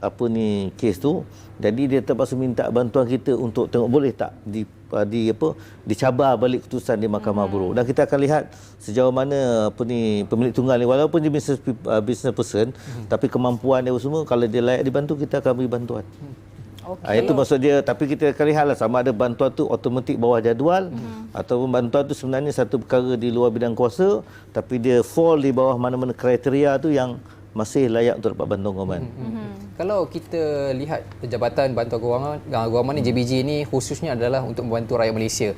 kes tu, jadi dia terpaksa minta bantuan kita untuk tengok boleh tak dicabar balik keputusan di Mahkamah Buruh. Dan kita akan lihat sejauh mana pemilik tunggal ni, walaupun dia business person, tapi kemampuan dia semua, kalau dia layak dibantu, kita akan beri bantuan. Itu maksud dia. Tapi kita akan lihatlah sama ada bantuan tu automatik bawah jadual, ataupun bantuan tu sebenarnya satu perkara di luar bidang kuasa, tapi dia fall di bawah mana-mana kriteria tu yang masih layak untuk dapat bantuan kewangan. Kalau kita lihat Jabatan Bantuan Kewangan ni, JBG ni khususnya adalah untuk membantu rakyat Malaysia.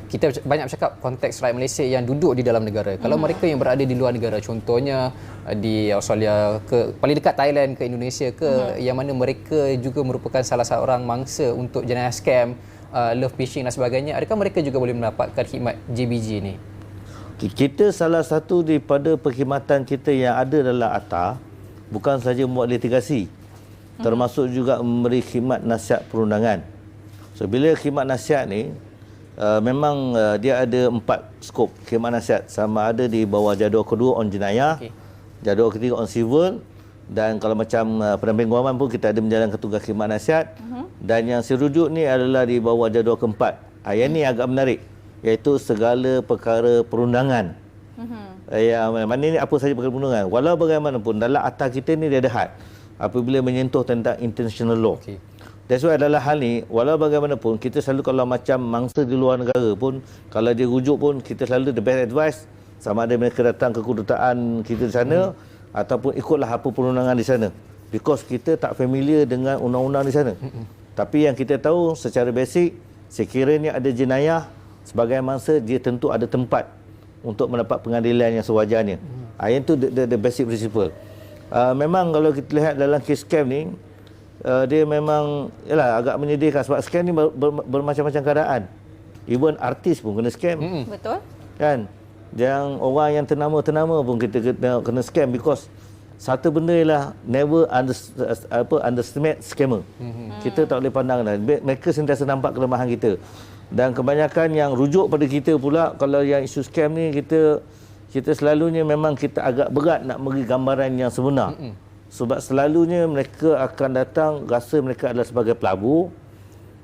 Kita banyak bercakap konteks rakyat Malaysia yang duduk di dalam negara. Kalau mereka yang berada di luar negara, contohnya di Australia, paling dekat Thailand ke Indonesia ke, yang mana mereka juga merupakan salah seorang mangsa untuk jenayah scam, love phishing dan sebagainya, adakah mereka juga boleh mendapatkan khidmat JBG ni? Kita salah satu daripada perkhidmatan kita yang ada dalam ATA bukan sahaja membuat litigasi, termasuk juga memberi khidmat nasihat perundangan. So bila khidmat nasihat ni memang dia ada 4 skop khidmat nasihat, sama ada di bawah jadual kedua on jenayah, jadual ketiga on civil, dan kalau macam pendamping kewangan pun kita ada menjalankan tugas khidmat nasihat. Dan yang serujuk ni adalah di bawah jadual keempat. Yang ni agak menarik, iaitu segala perkara perundangan. Mana ni apa saja perkara perundangan. Walau bagaimanapun dalam atas kita ni dia ada had apabila menyentuh tentang international law. That's why dalam hal ni, walau bagaimanapun kita selalu kalau macam mangsa di luar negara pun, kalau dia rujuk pun kita selalu the best advice, sama ada mereka datang ke kedutaan kita di sana ataupun ikutlah apa perundangan di sana, because kita tak familiar dengan undang-undang di sana. Tapi yang kita tahu secara basic, sekiranya ada jenayah sebagai mangsa, dia tentu ada tempat untuk mendapat pengadilan yang sewajarnya. Itu the basic principle. Memang kalau kita lihat dalam kes scam ni, dia memang agak menyedihkan sebab scam ni bermacam-macam keadaan. Even artis pun kena scam. Betul. Kan? Yang orang yang ternama pun kita kena scam, because satu benda ialah never underestimate scammer. Kita tak boleh pandang dah. Mereka sentiasa nampak kelemahan kita. Dan kebanyakan yang rujuk pada kita pula, kalau yang isu scam ni, kita selalunya memang kita agak berat nak beri gambaran yang sebenar. Sebab selalunya mereka akan datang rasa mereka adalah sebagai pelabur,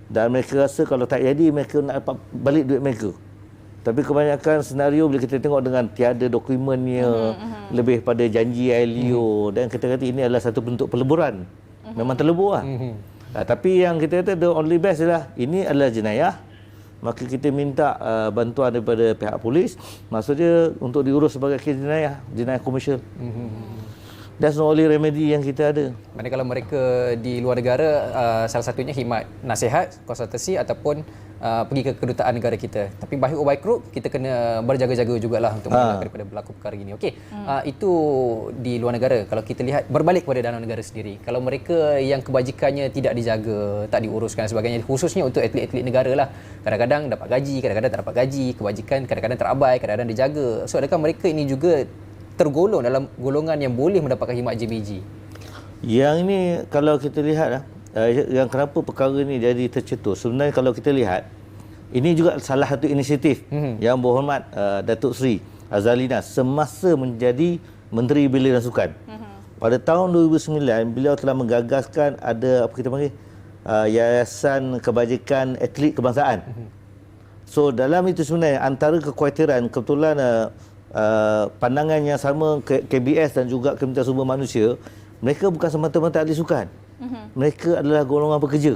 dan mereka rasa kalau tak jadi mereka nak dapat balik duit mereka. Tapi kebanyakan senario bila kita tengok dengan tiada dokumennya, lebih pada janji ILO, dan kita kata ini adalah satu bentuk peleburan. Memang terlebur lah. Tapi yang kita kata the only best adalah ini adalah jenayah, maka kita minta bantuan daripada pihak polis, maksudnya untuk diurus sebagai kes jenayah komersial. That's the only remedy yang kita ada. Mana kalau mereka di luar negara, salah satunya khidmat nasihat, konsultasi ataupun pergi ke kedutaan negara kita. Tapi by hook by crook, kita kena berjaga-jaga jugalah untuk mengelakkan daripada berlaku perkara ini. Okey, itu di luar negara. Kalau kita lihat berbalik kepada dalam negara sendiri, kalau mereka yang kebajikannya tidak dijaga, tak diuruskan dan sebagainya, khususnya untuk atlet-atlet negara lah, kadang-kadang dapat gaji, kadang-kadang tak dapat gaji, kebajikan kadang-kadang terabai, kadang-kadang dijaga. So adakah mereka ini juga tergolong dalam golongan yang boleh mendapatkan khidmat JBG? Yang ini kalau kita lihat yang kenapa perkara ini jadi tercetus, sebenarnya kalau kita lihat, ini juga salah satu inisiatif yang berhormat Datuk Seri Azalina semasa menjadi Menteri Belia dan Sukan. Pada tahun 2009 beliau telah menggagaskan ada apa kita panggil Yayasan Kebajikan Atlet Kebangsaan. So dalam itu sebenarnya antara kekhawatiran, kebetulan pandangan yang sama KBS dan juga Kementerian Sumber Manusia, mereka bukan semata-mata ahli sukan. Mereka adalah golongan pekerja.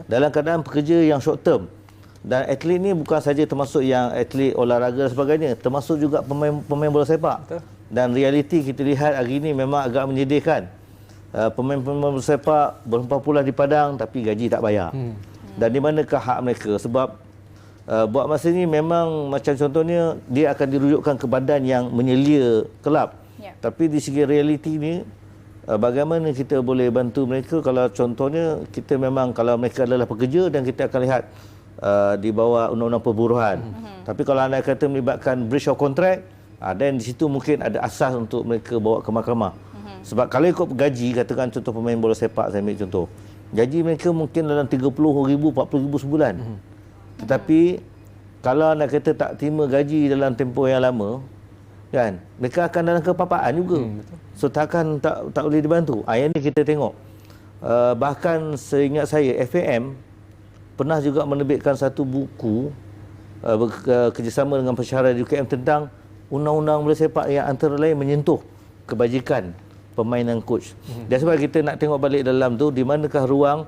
Dalam keadaan pekerja yang short term. Dan atlet ni bukan saja termasuk yang atlet olahraga dan sebagainya, termasuk juga pemain bola sepak. Betul. Dan realiti kita lihat hari ini memang agak menyedihkan. Pemain-pemain bola sepak berhempah pula di padang tapi gaji tak bayar. Dan di manakah hak mereka? Sebab buat masa ini memang macam contohnya dia akan dirujukkan ke badan yang menyelia kelab. Tapi di segi realiti ni, bagaimana kita boleh bantu mereka kalau contohnya kita memang kalau mereka adalah pekerja dan kita akan lihat di bawah undang-undang perburuhan. Tapi kalau anda kata melibatkan breach of contract, dan di situ mungkin ada asas untuk mereka bawa ke mahkamah. Sebab kalau ikut gaji, katakan contoh pemain bola sepak, saya ambil contoh. Gaji mereka mungkin dalam 30,000, 40,000 sebulan. Tetapi kalau anda kata tak terima gaji dalam tempoh yang lama, kan, mereka akan dalam kepapaan juga. So takkan tak boleh dibantu. Yang ni kita tengok. Bahkan seingat saya FAM pernah juga menerbitkan satu buku kerjasama dengan Pensyarah di UKM tentang undang-undang bola sepak yang antara lain menyentuh kebajikan pemain dan coach. Dan sebab kita nak tengok balik dalam tu, di manakah ruang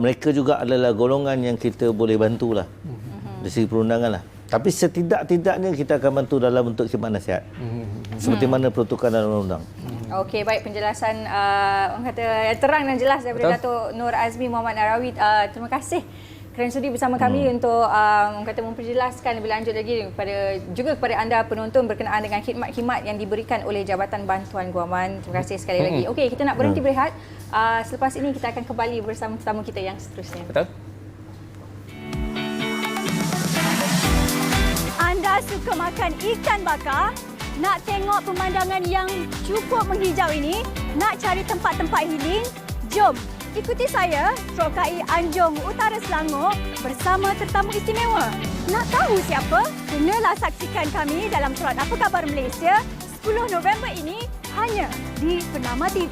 mereka juga adalah golongan yang kita boleh bantulah dari segi perundangan lah. Tapi setidak-tidaknya kita akan bantu dalam bentuk khidmat nasihat. Seperti mana peruntukan dalam undang-undang. Okey, baik, penjelasan orang kata yang terang dan jelas daripada Datuk Nur Azmi Muhammad Narawi. Terima kasih kerana sudi bersama kami untuk orang kata memperjelaskan lebih lanjut lagi kepada anda penonton berkenaan dengan khidmat-khidmat yang diberikan oleh Jabatan Bantuan Guaman. Terima kasih sekali lagi. Okey, kita nak berhenti berehat. Selepas ini kita akan kembali bersama tetamu kita yang seterusnya. Betul. Anda suka makan ikan bakar? Nak tengok pemandangan yang cukup menghijau ini? Nak cari tempat-tempat healing? Jom, ikuti saya, Strokai Anjong Utara Selangor bersama tetamu istimewa. Nak tahu siapa? Kenalah saksikan kami dalam Surat Apa Khabar Malaysia 10 November ini hanya di Bernama TV.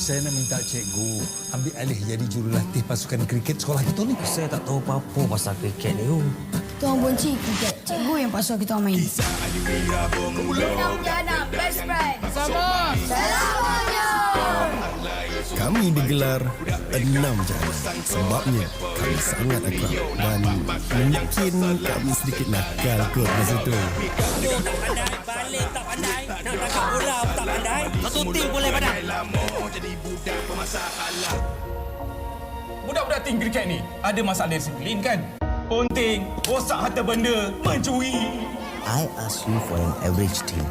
Saya nak minta cikgu ambil alih jadi jurulatih pasukan kriket sekolah kita ni. Saya tak tahu apa-apa pasal kriket ni. Tuan benci kriket. Cikgu yang pasal kita main. Enam jana best friend. Sama. Selamanya. Kami digelar 6 jana. Sebabnya kami sangat akrab dan mungkin kami sedikit nakal kot masa tu. Tak pandai, balik tak pandai. Nak tangkap bola tak pandai. Satu tim boleh pandai. Budak-budak tim kriket ni ada masalah disiplin kan? Ponting, rosak harta benda, mencuri. I ask you for an average team,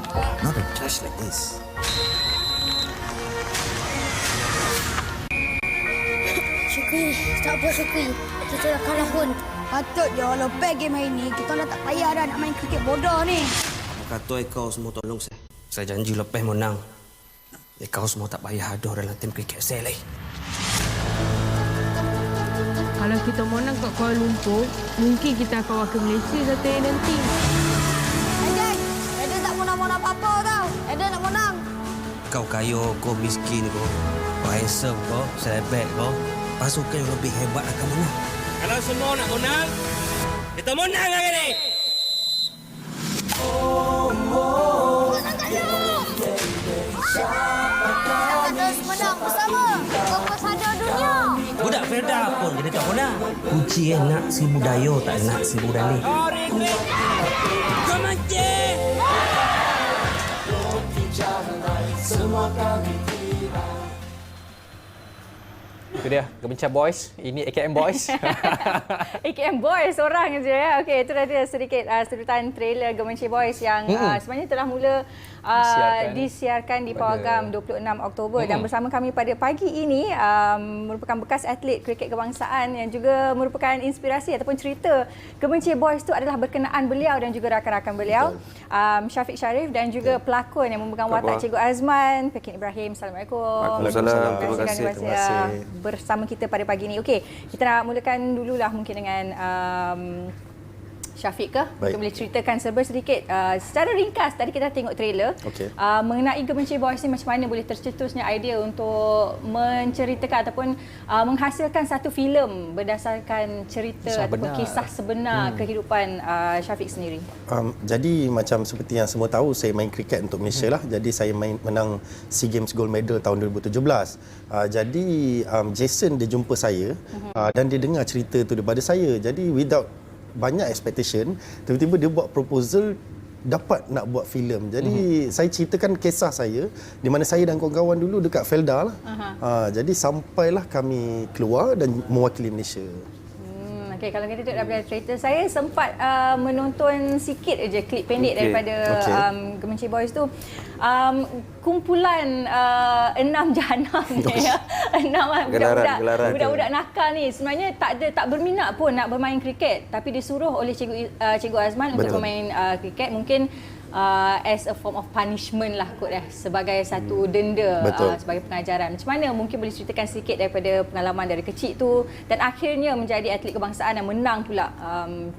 not a trash like this. Syukri, tak apa Syukri. Kita dah kalah pun. Patut je kalau lepas game hari ni, kita dah tak payah dah nak main kriket bodoh ni. Apa kata kau semua tolong saya. Saya janji lepas menang. Kau semua tak payah hadir dalam tim kriket saya lagi. Kalau kita menang kat Kuala Lumpur, mungkin kita akan wakil Malaysia satu hari nanti. Eden tak menang-menang apa-apa tau. Eden nak menang. Kau kaya, kau miskin kau. Kau handsome kau, selebek kau. Pasukan yang lebih hebat akan menang. Kalau semua nak menang, kita menang hari ni. Terus menang bersama. Fokus ada dunia. Budak Firda pun jadi tak menang. Kunci nak si budaya, tak nak si budaya. Kau mancing! Itu dia, Gemencah Boys. Ini AKM Boys. AKM Boys seorang je ya. Okey, itu dah sedikit sedutan trailer Gemencah Boys yang sebenarnya telah mula disiarkan di Pawagam 26 Oktober dan bersama kami pada pagi ini merupakan bekas atlet kriket kebangsaan yang juga merupakan inspirasi ataupun cerita Gemencah Boys itu adalah berkenaan beliau dan juga rakan-rakan beliau, Syafiq Sharif dan juga pelakon yang memegang watak Cikgu Azman, Pekin Ibrahim. Assalamualaikum. Waalaikumsalam. Terima kasih. bersama kita pada pagi ini. Okey, kita nak mulakan dululah mungkin dengan Syafiq ke? Kita boleh ceritakan serba sedikit secara ringkas. Tadi kita tengok trailer mengenai Gemencir Boys ni, macam mana boleh tercetusnya idea untuk menceritakan ataupun menghasilkan satu filem berdasarkan cerita ataupun kisah sebenar kehidupan Syafiq sendiri. Jadi macam seperti yang semua tahu, saya main kriket untuk Malaysia lah. Jadi saya menang SEA Games Gold Medal tahun 2017. Jadi Jason dia jumpa saya dan dia dengar cerita tu daripada saya. Jadi without banyak expectation, tiba-tiba dia buat proposal dapat nak buat filem. Jadi saya ceritakan kisah saya di mana saya dan kawan-kawan dulu dekat Felda lah. Jadi sampailah kami keluar dan mewakili Malaysia. Okey, kalau kita tengok daripada trailer, saya sempat menonton sikit aja klip pendek daripada Gemencir Boys tu. Kumpulan 6 jahanam ya. 6 budak-budak nakal ni sebenarnya tak berminat pun nak bermain kriket, tapi disuruh oleh Cikgu Azman untuk bermain kriket. Mungkin as a form of punishment lah kot sebagai satu denda, sebagai pengajaran. Macam mana mungkin boleh ceritakan sedikit daripada pengalaman dari kecil tu dan akhirnya menjadi atlet kebangsaan dan menang pula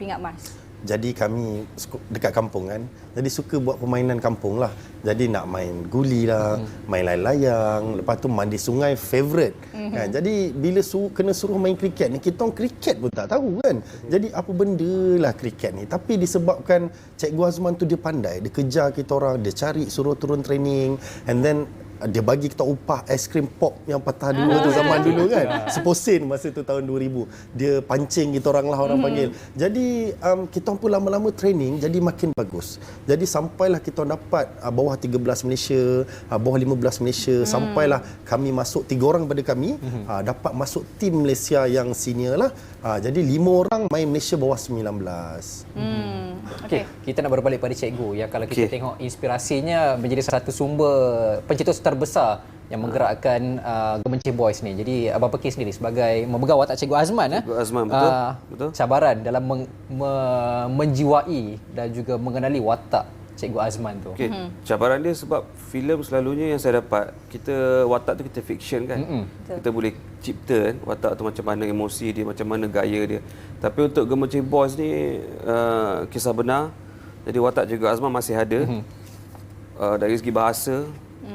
pingat emas? Jadi kami dekat kampung kan, jadi suka buat permainan kampung lah. Jadi nak main guli lah, main layang-layang, lepas tu mandi sungai favourite kan. Jadi bila kena suruh main kriket ni, kita orang kriket pun tak tahu kan. Jadi apa benda lah kriket ni, tapi disebabkan Cikgu Azman tu dia pandai, dia kejar kita orang, dia cari suruh turun training, and then dia bagi kita upah aiskrim pop yang patah dua tu zaman dulu kan. 10 sen masa tu tahun 2000. Dia pancing kita orang lah, orang panggil. Jadi kita pun lama-lama training jadi makin bagus. Jadi sampailah kita dapat bawah 13 Malaysia, bawah 15 Malaysia, sampailah kami masuk 3 orang pada kami dapat masuk tim Malaysia yang senior lah. Jadi 5 orang main Malaysia bawah 19. Okey, kita nak berbalik pada cikgu yang kalau kita tengok inspirasinya menjadi satu sumber pencetus terbesar yang menggerakkan Gemencir Boys ni. Jadi Abang Pekir sendiri sebagai memegang watak Cikgu Azman, betul. Cabaran dalam menjiwai dan juga mengenali watak Cikgu Azman tu. Cabaran dia sebab filem selalunya yang saya dapat, watak tu kita fiction kan. Kita boleh cipta kan watak tu macam mana emosi dia, macam mana gaya dia. Tapi untuk Gemencir Boys ni kisah benar. Jadi watak Cikgu Azman masih ada. Dari segi bahasa,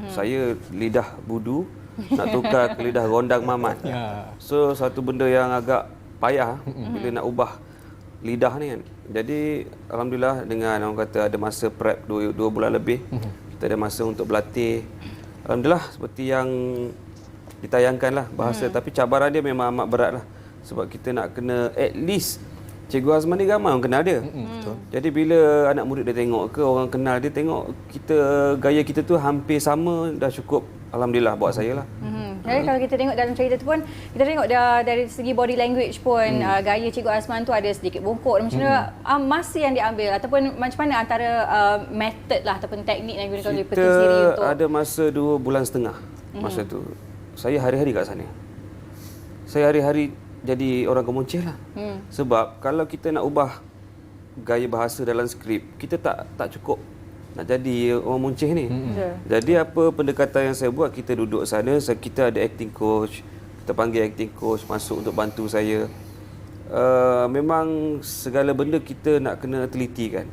saya lidah budu nak tukar ke lidah rondang mamat. So satu benda yang agak payah bila nak ubah lidah ni kan. Jadi alhamdulillah dengan orang kata ada masa prep 2 bulan lebih. Kita ada masa untuk berlatih. Alhamdulillah seperti yang ditayangkan lah bahasa, tapi cabaran dia memang amat berat lah. Sebab kita nak kena at least Cikgu Azman ni ramai orang kenal dia. Jadi bila anak murid dia tengok ke orang kenal dia tengok kita, gaya kita tu hampir sama, dah cukup alhamdulillah buat saya lah. Jadi kalau kita tengok dalam cerita tu pun, kita tengok dari segi body language pun gaya Cikgu Azman tu ada sedikit bongkok. Macam mana masa yang diambil ataupun macam mana antara method lah ataupun teknik yang digunakan oleh petis sendiri untuk... Kita ada masa 2 bulan setengah masa tu. Saya hari-hari kat sana. Saya hari-hari jadi orang Gemencir lah. Sebab kalau kita nak ubah gaya bahasa dalam skrip, kita tak cukup nak jadi orang Gemencir ni. Jadi apa pendekatan yang saya buat, kita duduk sana, kita ada acting coach, kita panggil acting coach masuk untuk bantu saya. Memang segala benda kita nak kena teliti kan.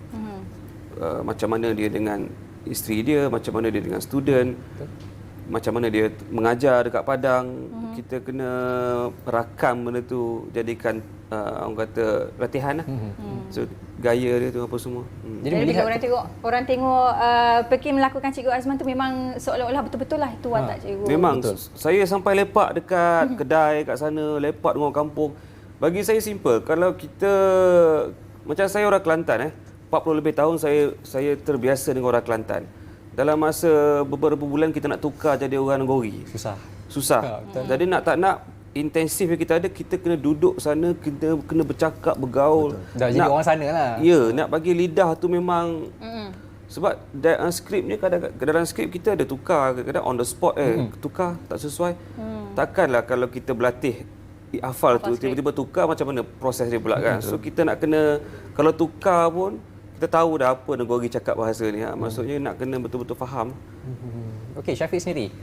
Macam mana dia dengan isteri dia, macam mana dia dengan student, macam mana dia mengajar dekat padang. Kita kena rakam benda tu, jadikan orang kata latihan lah. So gaya dia tu apa semua. Jadi bila orang tengok Pekir melakukan Cikgu Azman tu, memang seolah-olah betul-betul lah itu watak cikgu. Memang saya sampai lepak dekat kedai kat sana, lepak dengan orang kampung. Bagi saya simple. Kalau kita, macam saya orang Kelantan 40 lebih tahun saya terbiasa dengan orang Kelantan. Dalam masa beberapa bulan kita nak tukar jadi orang Negeri. Susah. Jadi nak tak nak, intensif yang kita ada, kita kena duduk sana, kita kena bercakap, bergaul. Dah jadi orang sana lah. Ya, nak bagi lidah tu memang... Sebab dalam skripnya, dalam skrip kita ada tukar, kadang-kadang on the spot tukar, tak sesuai. Takkanlah kalau kita berlatih, hafal tu, tiba-tiba tukar, macam mana proses dia pula kan. So kita nak kena, kalau tukar pun, kita tahu dah apa negori cakap bahasa ni. Maksudnya nak kena betul-betul faham. Okey, Syafiq sendiri,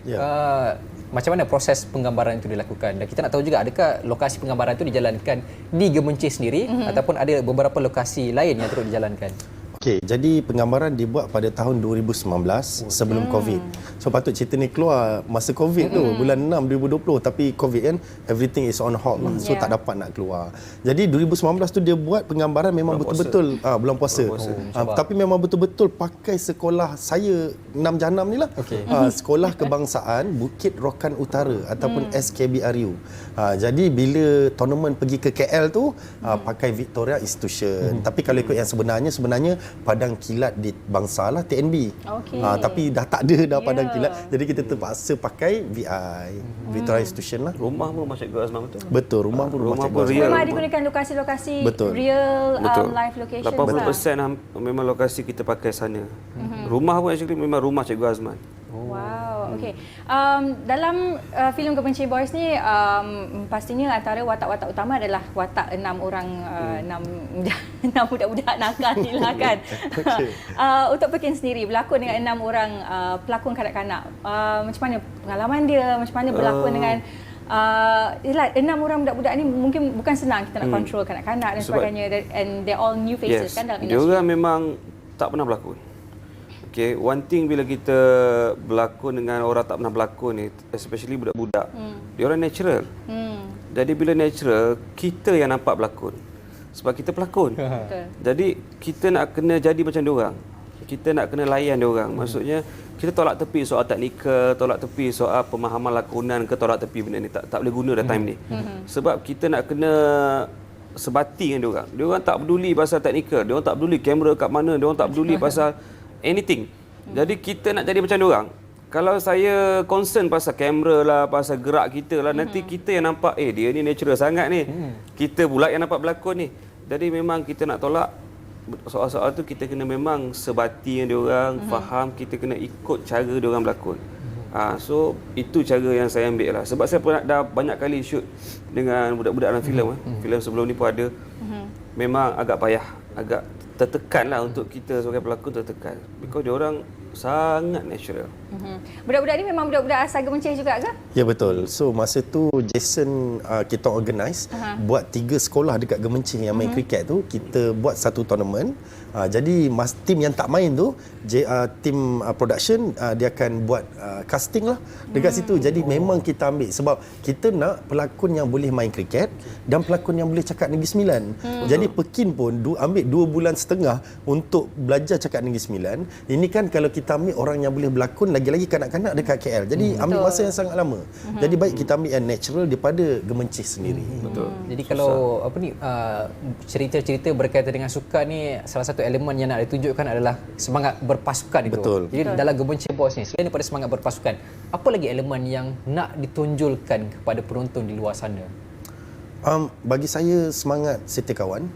macam mana proses penggambaran itu dilakukan? Dan kita nak tahu juga, adakah lokasi penggambaran itu dijalankan di Gemencih sendiri ataupun ada beberapa lokasi lain yang turut dijalankan? Okey, jadi penggambaran dibuat pada tahun 2019 sebelum COVID. So patut cerita ni keluar masa COVID tu, bulan 6 2020, tapi COVID kan, everything is on hold lah. So tak dapat nak keluar. Jadi 2019 tu dia buat penggambaran memang betul-betul bulan puasa. Tapi memang betul-betul pakai sekolah saya 6 Jahanam ni lah. Sekolah Kebangsaan Bukit Rokan Utara ataupun SKBRU. Jadi bila tournament pergi ke KL tu pakai Victoria Institution. Tapi kalau ikut yang sebenarnya Padang Kilat di Bangsa lah, TNB. Tapi dah tak ada dah Padang Kilat. Jadi kita terpaksa pakai VI, Victoria Institution lah. Rumah pun Masjid Guru Azman betul? Betul, rumah pun rumah pun real. Memang digunakan lokasi-lokasi real live location. 80% memang lokasi kita pakai sana. Rumah pun actually memang rumah Cikgu Azman. Wow, okey. Dalam filem Gemencih Boys ni pastinya antara watak-watak utama adalah watak 6 orang 6 budak-budak nakal ni lah kan. Untuk Pekin sendiri berlakon dengan 6 orang pelakon kanak-kanak. Macam mana pengalaman dia? Macam mana berlakon dengan 6 orang budak-budak ni mungkin bukan senang kita nak control kanak-kanak dan sebagainya, and they're all new faces kan dalam industri. Dia orang memang tak pernah berlakon. Okay, one thing bila kita berlakon dengan orang tak pernah berlakon ni, especially budak-budak, dia orang natural. Jadi bila natural, kita yang nampak berlakon. Sebab kita pelakon. Jadi kita nak kena jadi macam dia orang. Kita nak kena layan dia orang. Maksudnya kita tolak tepi soal teknikal, tolak tepi soal pemahaman lakonan ke, tolak tepi benda ni. Tak boleh guna dah time ni. Sebab kita nak kena sebati dengan dia orang. Dia orang tak peduli pasal teknikal, dia orang tak peduli kamera kat mana, dia orang tak peduli pasal anything. Jadi kita nak jadi macam diorang. Kalau saya concern pasal kamera lah, pasal gerak kita lah, nanti kita yang nampak dia ni natural sangat ni. Kita pula yang nampak berlakon ni. Jadi memang kita nak tolak soal-soal tu, kita kena memang sebati dengan diorang, faham, kita kena ikut cara diorang berlakon. So itu cara yang saya ambil lah. Sebab saya pernah dah banyak kali shoot dengan budak-budak dalam filem. Filem sebelum ni pun ada. Memang agak payah, agak tertekan lah untuk kita sebagai pelakon, tertekan. Because dia orang sangat natural. Budak-budak ni memang budak-budak asal Gemencih juga ke? Ya betul. So masa tu Jason kita organize buat 3 sekolah dekat Gemencih yang main kriket tu, kita buat satu tournament. Jadi tim yang tak main tu, tim production dia akan buat casting lah dekat situ. Jadi memang kita ambil sebab kita nak pelakon yang boleh main kriket dan pelakon yang boleh cakap Negeri Sembilan. Jadi Pekin pun ambil 2 bulan setengah untuk belajar cakap Negeri Sembilan. Ini kan kalau kita ambil orang yang boleh berlakon, lagi-lagi kanak-kanak dekat KL. Jadi ambil masa yang sangat lama. Jadi baik kita ambil yang natural daripada Gemencih sendiri. Betul. Jadi kalau cerita-cerita berkaitan dengan sukan ni, salah satu elemen yang nak ditunjukkan adalah semangat berpasukan itu. Betul. Jadi dalam Gemencih Boys ni, selain daripada semangat berpasukan, apa lagi elemen yang nak ditonjolkan kepada penonton di luar sana? Bagi saya semangat setia kawan.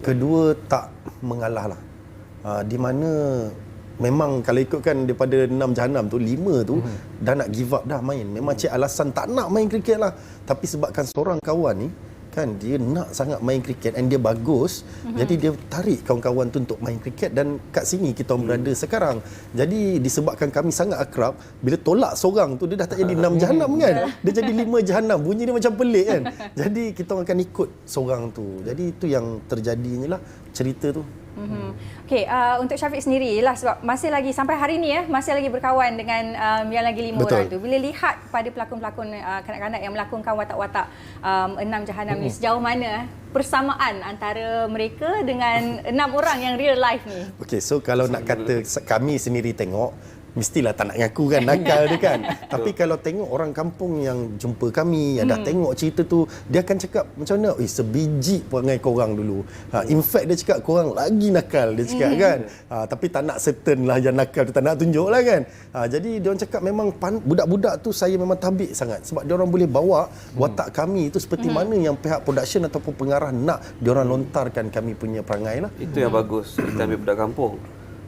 Kedua, tak mengalah lah. Di mana memang kalau ikutkan daripada 6 Jahanam tu, 5 tu dah nak give up dah main. Memang cik alasan tak nak main kriket lah. Tapi sebabkan seorang kawan ni kan, dia nak sangat main kriket dan dia bagus, jadi dia tarik kawan-kawan tu untuk main kriket, dan kat sini kita berada sekarang. Jadi disebabkan kami sangat akrab, bila tolak seorang tu dia dah tak jadi 6 Jahanam kan, dia jadi 5 Jahanam. Bunyi dia macam pelik kan. Jadi kita akan ikut seorang tu. Jadi itu yang terjadinya lah cerita tu. Okey, untuk Syafiq sendiri lah, sebab masih lagi sampai hari ni masih lagi berkawan dengan yang lagi 5 orang tu. Bila lihat pada pelakon-pelakon kanak-kanak yang melakonkan watak-watak 6 Jahanam ni, sejauh mana persamaan antara mereka dengan 6 orang yang real life ni? Okey, so kalau nak kata kami sendiri tengok, mestilah tak nak ngaku kan, nakal dia kan. Tapi kalau tengok orang kampung yang jumpa kami, yang dah tengok cerita tu, dia akan cakap macam mana, sebiji perangai korang dulu. In fact dia cakap korang lagi nakal, dia cakap kan. Tapi tak nak certain lah yang nakal tu, tak nak tunjuk lah kan. Jadi dia orang cakap memang budak-budak tu saya memang tabik sangat. Sebab dia orang boleh bawa watak kami tu seperti mana yang pihak production ataupun pengarah nak dia orang lontarkan kami punya perangai lah. Itu yang bagus, kita ambil budak kampung.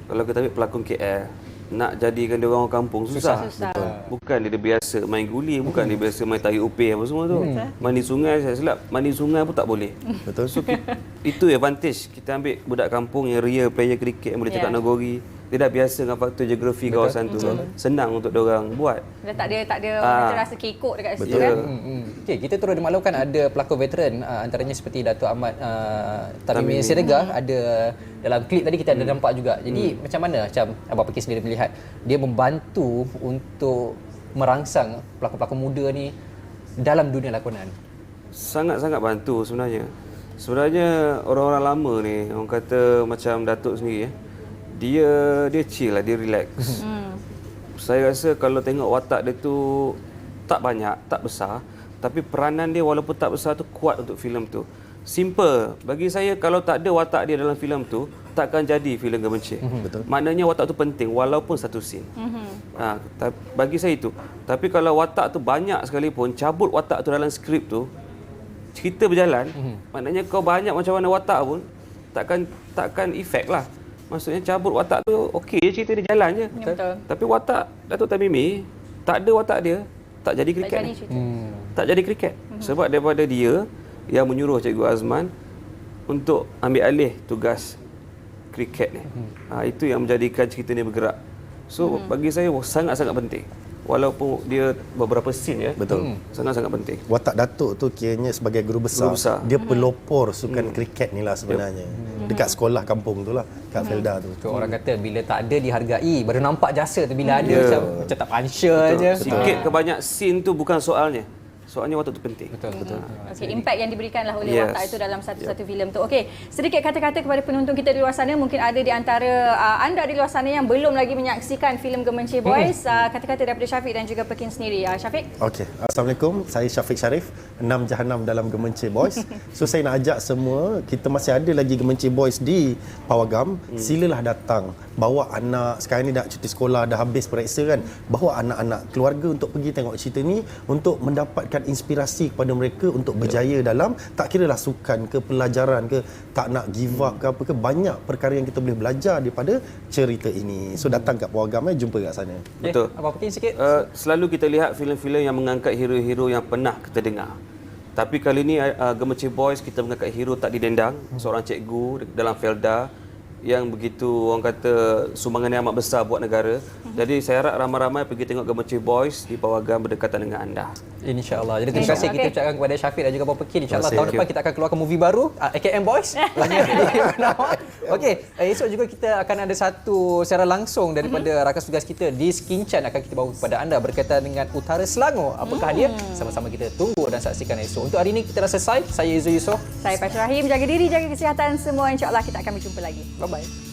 Kalau kita ambil pelakon KL, nak jadikan dia orang kampung susah. Betul. Bukan dia biasa main guli, bukan dia biasa main tarik upih apa semua tu. Mandi sungai, saya silap, mandi sungai pun tak boleh. Betul. So itu advantage kita ambil budak kampung yang real player kriket yang boleh cakap nagori. Dia dah biasa dengan faktor geografi kawasan tu. Senang untuk dia orang buat. Dia tak ada orang kata rasa kekok dekat situ Betul. kan. Okey, kita turut dimaklumkan ada pelakon veteran antaranya seperti Datuk Ahmad Tamimi Siregar ada dalam klip tadi kita ada nampak juga. Jadi macam mana Abang Pekin sendiri melihat dia membantu untuk merangsang pelakon-pelakon muda ni dalam dunia lakonan? Sangat-sangat bantu sebenarnya. Sebenarnya orang-orang lama ni, orang kata macam Datuk sendiri dia chill lah, dia relax. Saya rasa kalau tengok watak dia tu tak banyak, tak besar, tapi peranan dia walaupun tak besar tu kuat untuk filem tu. Simple. Bagi saya kalau tak ada watak dia dalam filem tu, takkan jadi filem Gemencih. Betul. Maknanya watak tu penting walaupun satu scene. Bagi saya itu. Tapi kalau watak tu banyak sekalipun, cabut watak tu dalam skrip tu, cerita berjalan, maknanya kau banyak macam mana watak pun takkan efek lah. Maksudnya cabut watak tu okey je, cerita dia jalan je. Betul. Tapi watak Datuk Tamimi, tak ada watak dia, tak jadi kriket. Tak jadi kriket. Sebab daripada dia yang menyuruh Cikgu Azman untuk ambil alih tugas kriket ni. Itu yang menjadikan cerita ni bergerak. So bagi saya sangat-sangat penting. Walaupun dia beberapa scene Betul. Sangat-sangat penting. Watak Datuk tu kiranya sebagai guru besar. Dia pelopor sukan kriket ni lah sebenarnya. Dekat sekolah kampung tu lah, kat Felda tu. Orang kata bila tak ada dihargai, baru nampak jasa tu. Bila ada macam tak punctual je. Sikit ke banyak scene tu bukan soalnya. Soalnya watak tu penting. Betul. Okey, impact yang diberikanlah oleh watak itu dalam satu-satu filem tu. Okey, sedikit kata-kata kepada penonton kita di luar sana. Mungkin ada di antara anda di luar sana yang belum lagi menyaksikan filem Gemencih Boys. Kata-kata daripada Syafiq dan juga Pekin sendiri. Syafiq? Okey, Assalamualaikum. Saya Syafiq Sharif, 6 Jahanam dalam Gemencih Boys. So saya nak ajak semua, kita masih ada lagi Gemencih Boys di Pawagam. Silalah datang. Bawa anak, sekarang ni dah cuti sekolah, dah habis periksa kan. Bawa anak-anak keluarga untuk pergi tengok cerita ni untuk mendapatkan inspirasi kepada mereka untuk berjaya dalam, tak kiralah sukan ke pelajaran ke, tak nak give up ke apa ke, banyak perkara yang kita boleh belajar daripada cerita ini. So datang kat Pawagam, jumpa kat sana. Betul. Abang Pekin sikit. Selalu kita lihat filem-filem yang mengangkat hero-hero yang pernah kita dengar. Tapi kali ini Gemencih Boys kita mengangkat hero tak didendang, seorang cikgu dalam Felda yang begitu orang kata sumbangannya amat besar buat negara. Jadi saya harap ramai-ramai pergi tengok Gemencih Boys di Pawagam berdekatan dengan anda. InsyaAllah. Jadi terima kasih kita ucapkan kepada Syafiq dan juga Abang Pekin. InsyaAllah tahun depan kita akan keluarkan movie baru, AKM Boys. Okey, esok juga kita akan ada satu secara langsung daripada rakan tugas kita di Skincan akan kita bawa kepada anda berkaitan dengan Utara Selangor. Apakah dia? Sama-sama kita tunggu dan saksikan esok. Untuk hari ini kita dah selesai. Saya Izul Yusof. Saya Faiz Rahim. Jaga diri, jaga kesihatan semua. InsyaAllah kita akan berjumpa lagi. Bye-bye.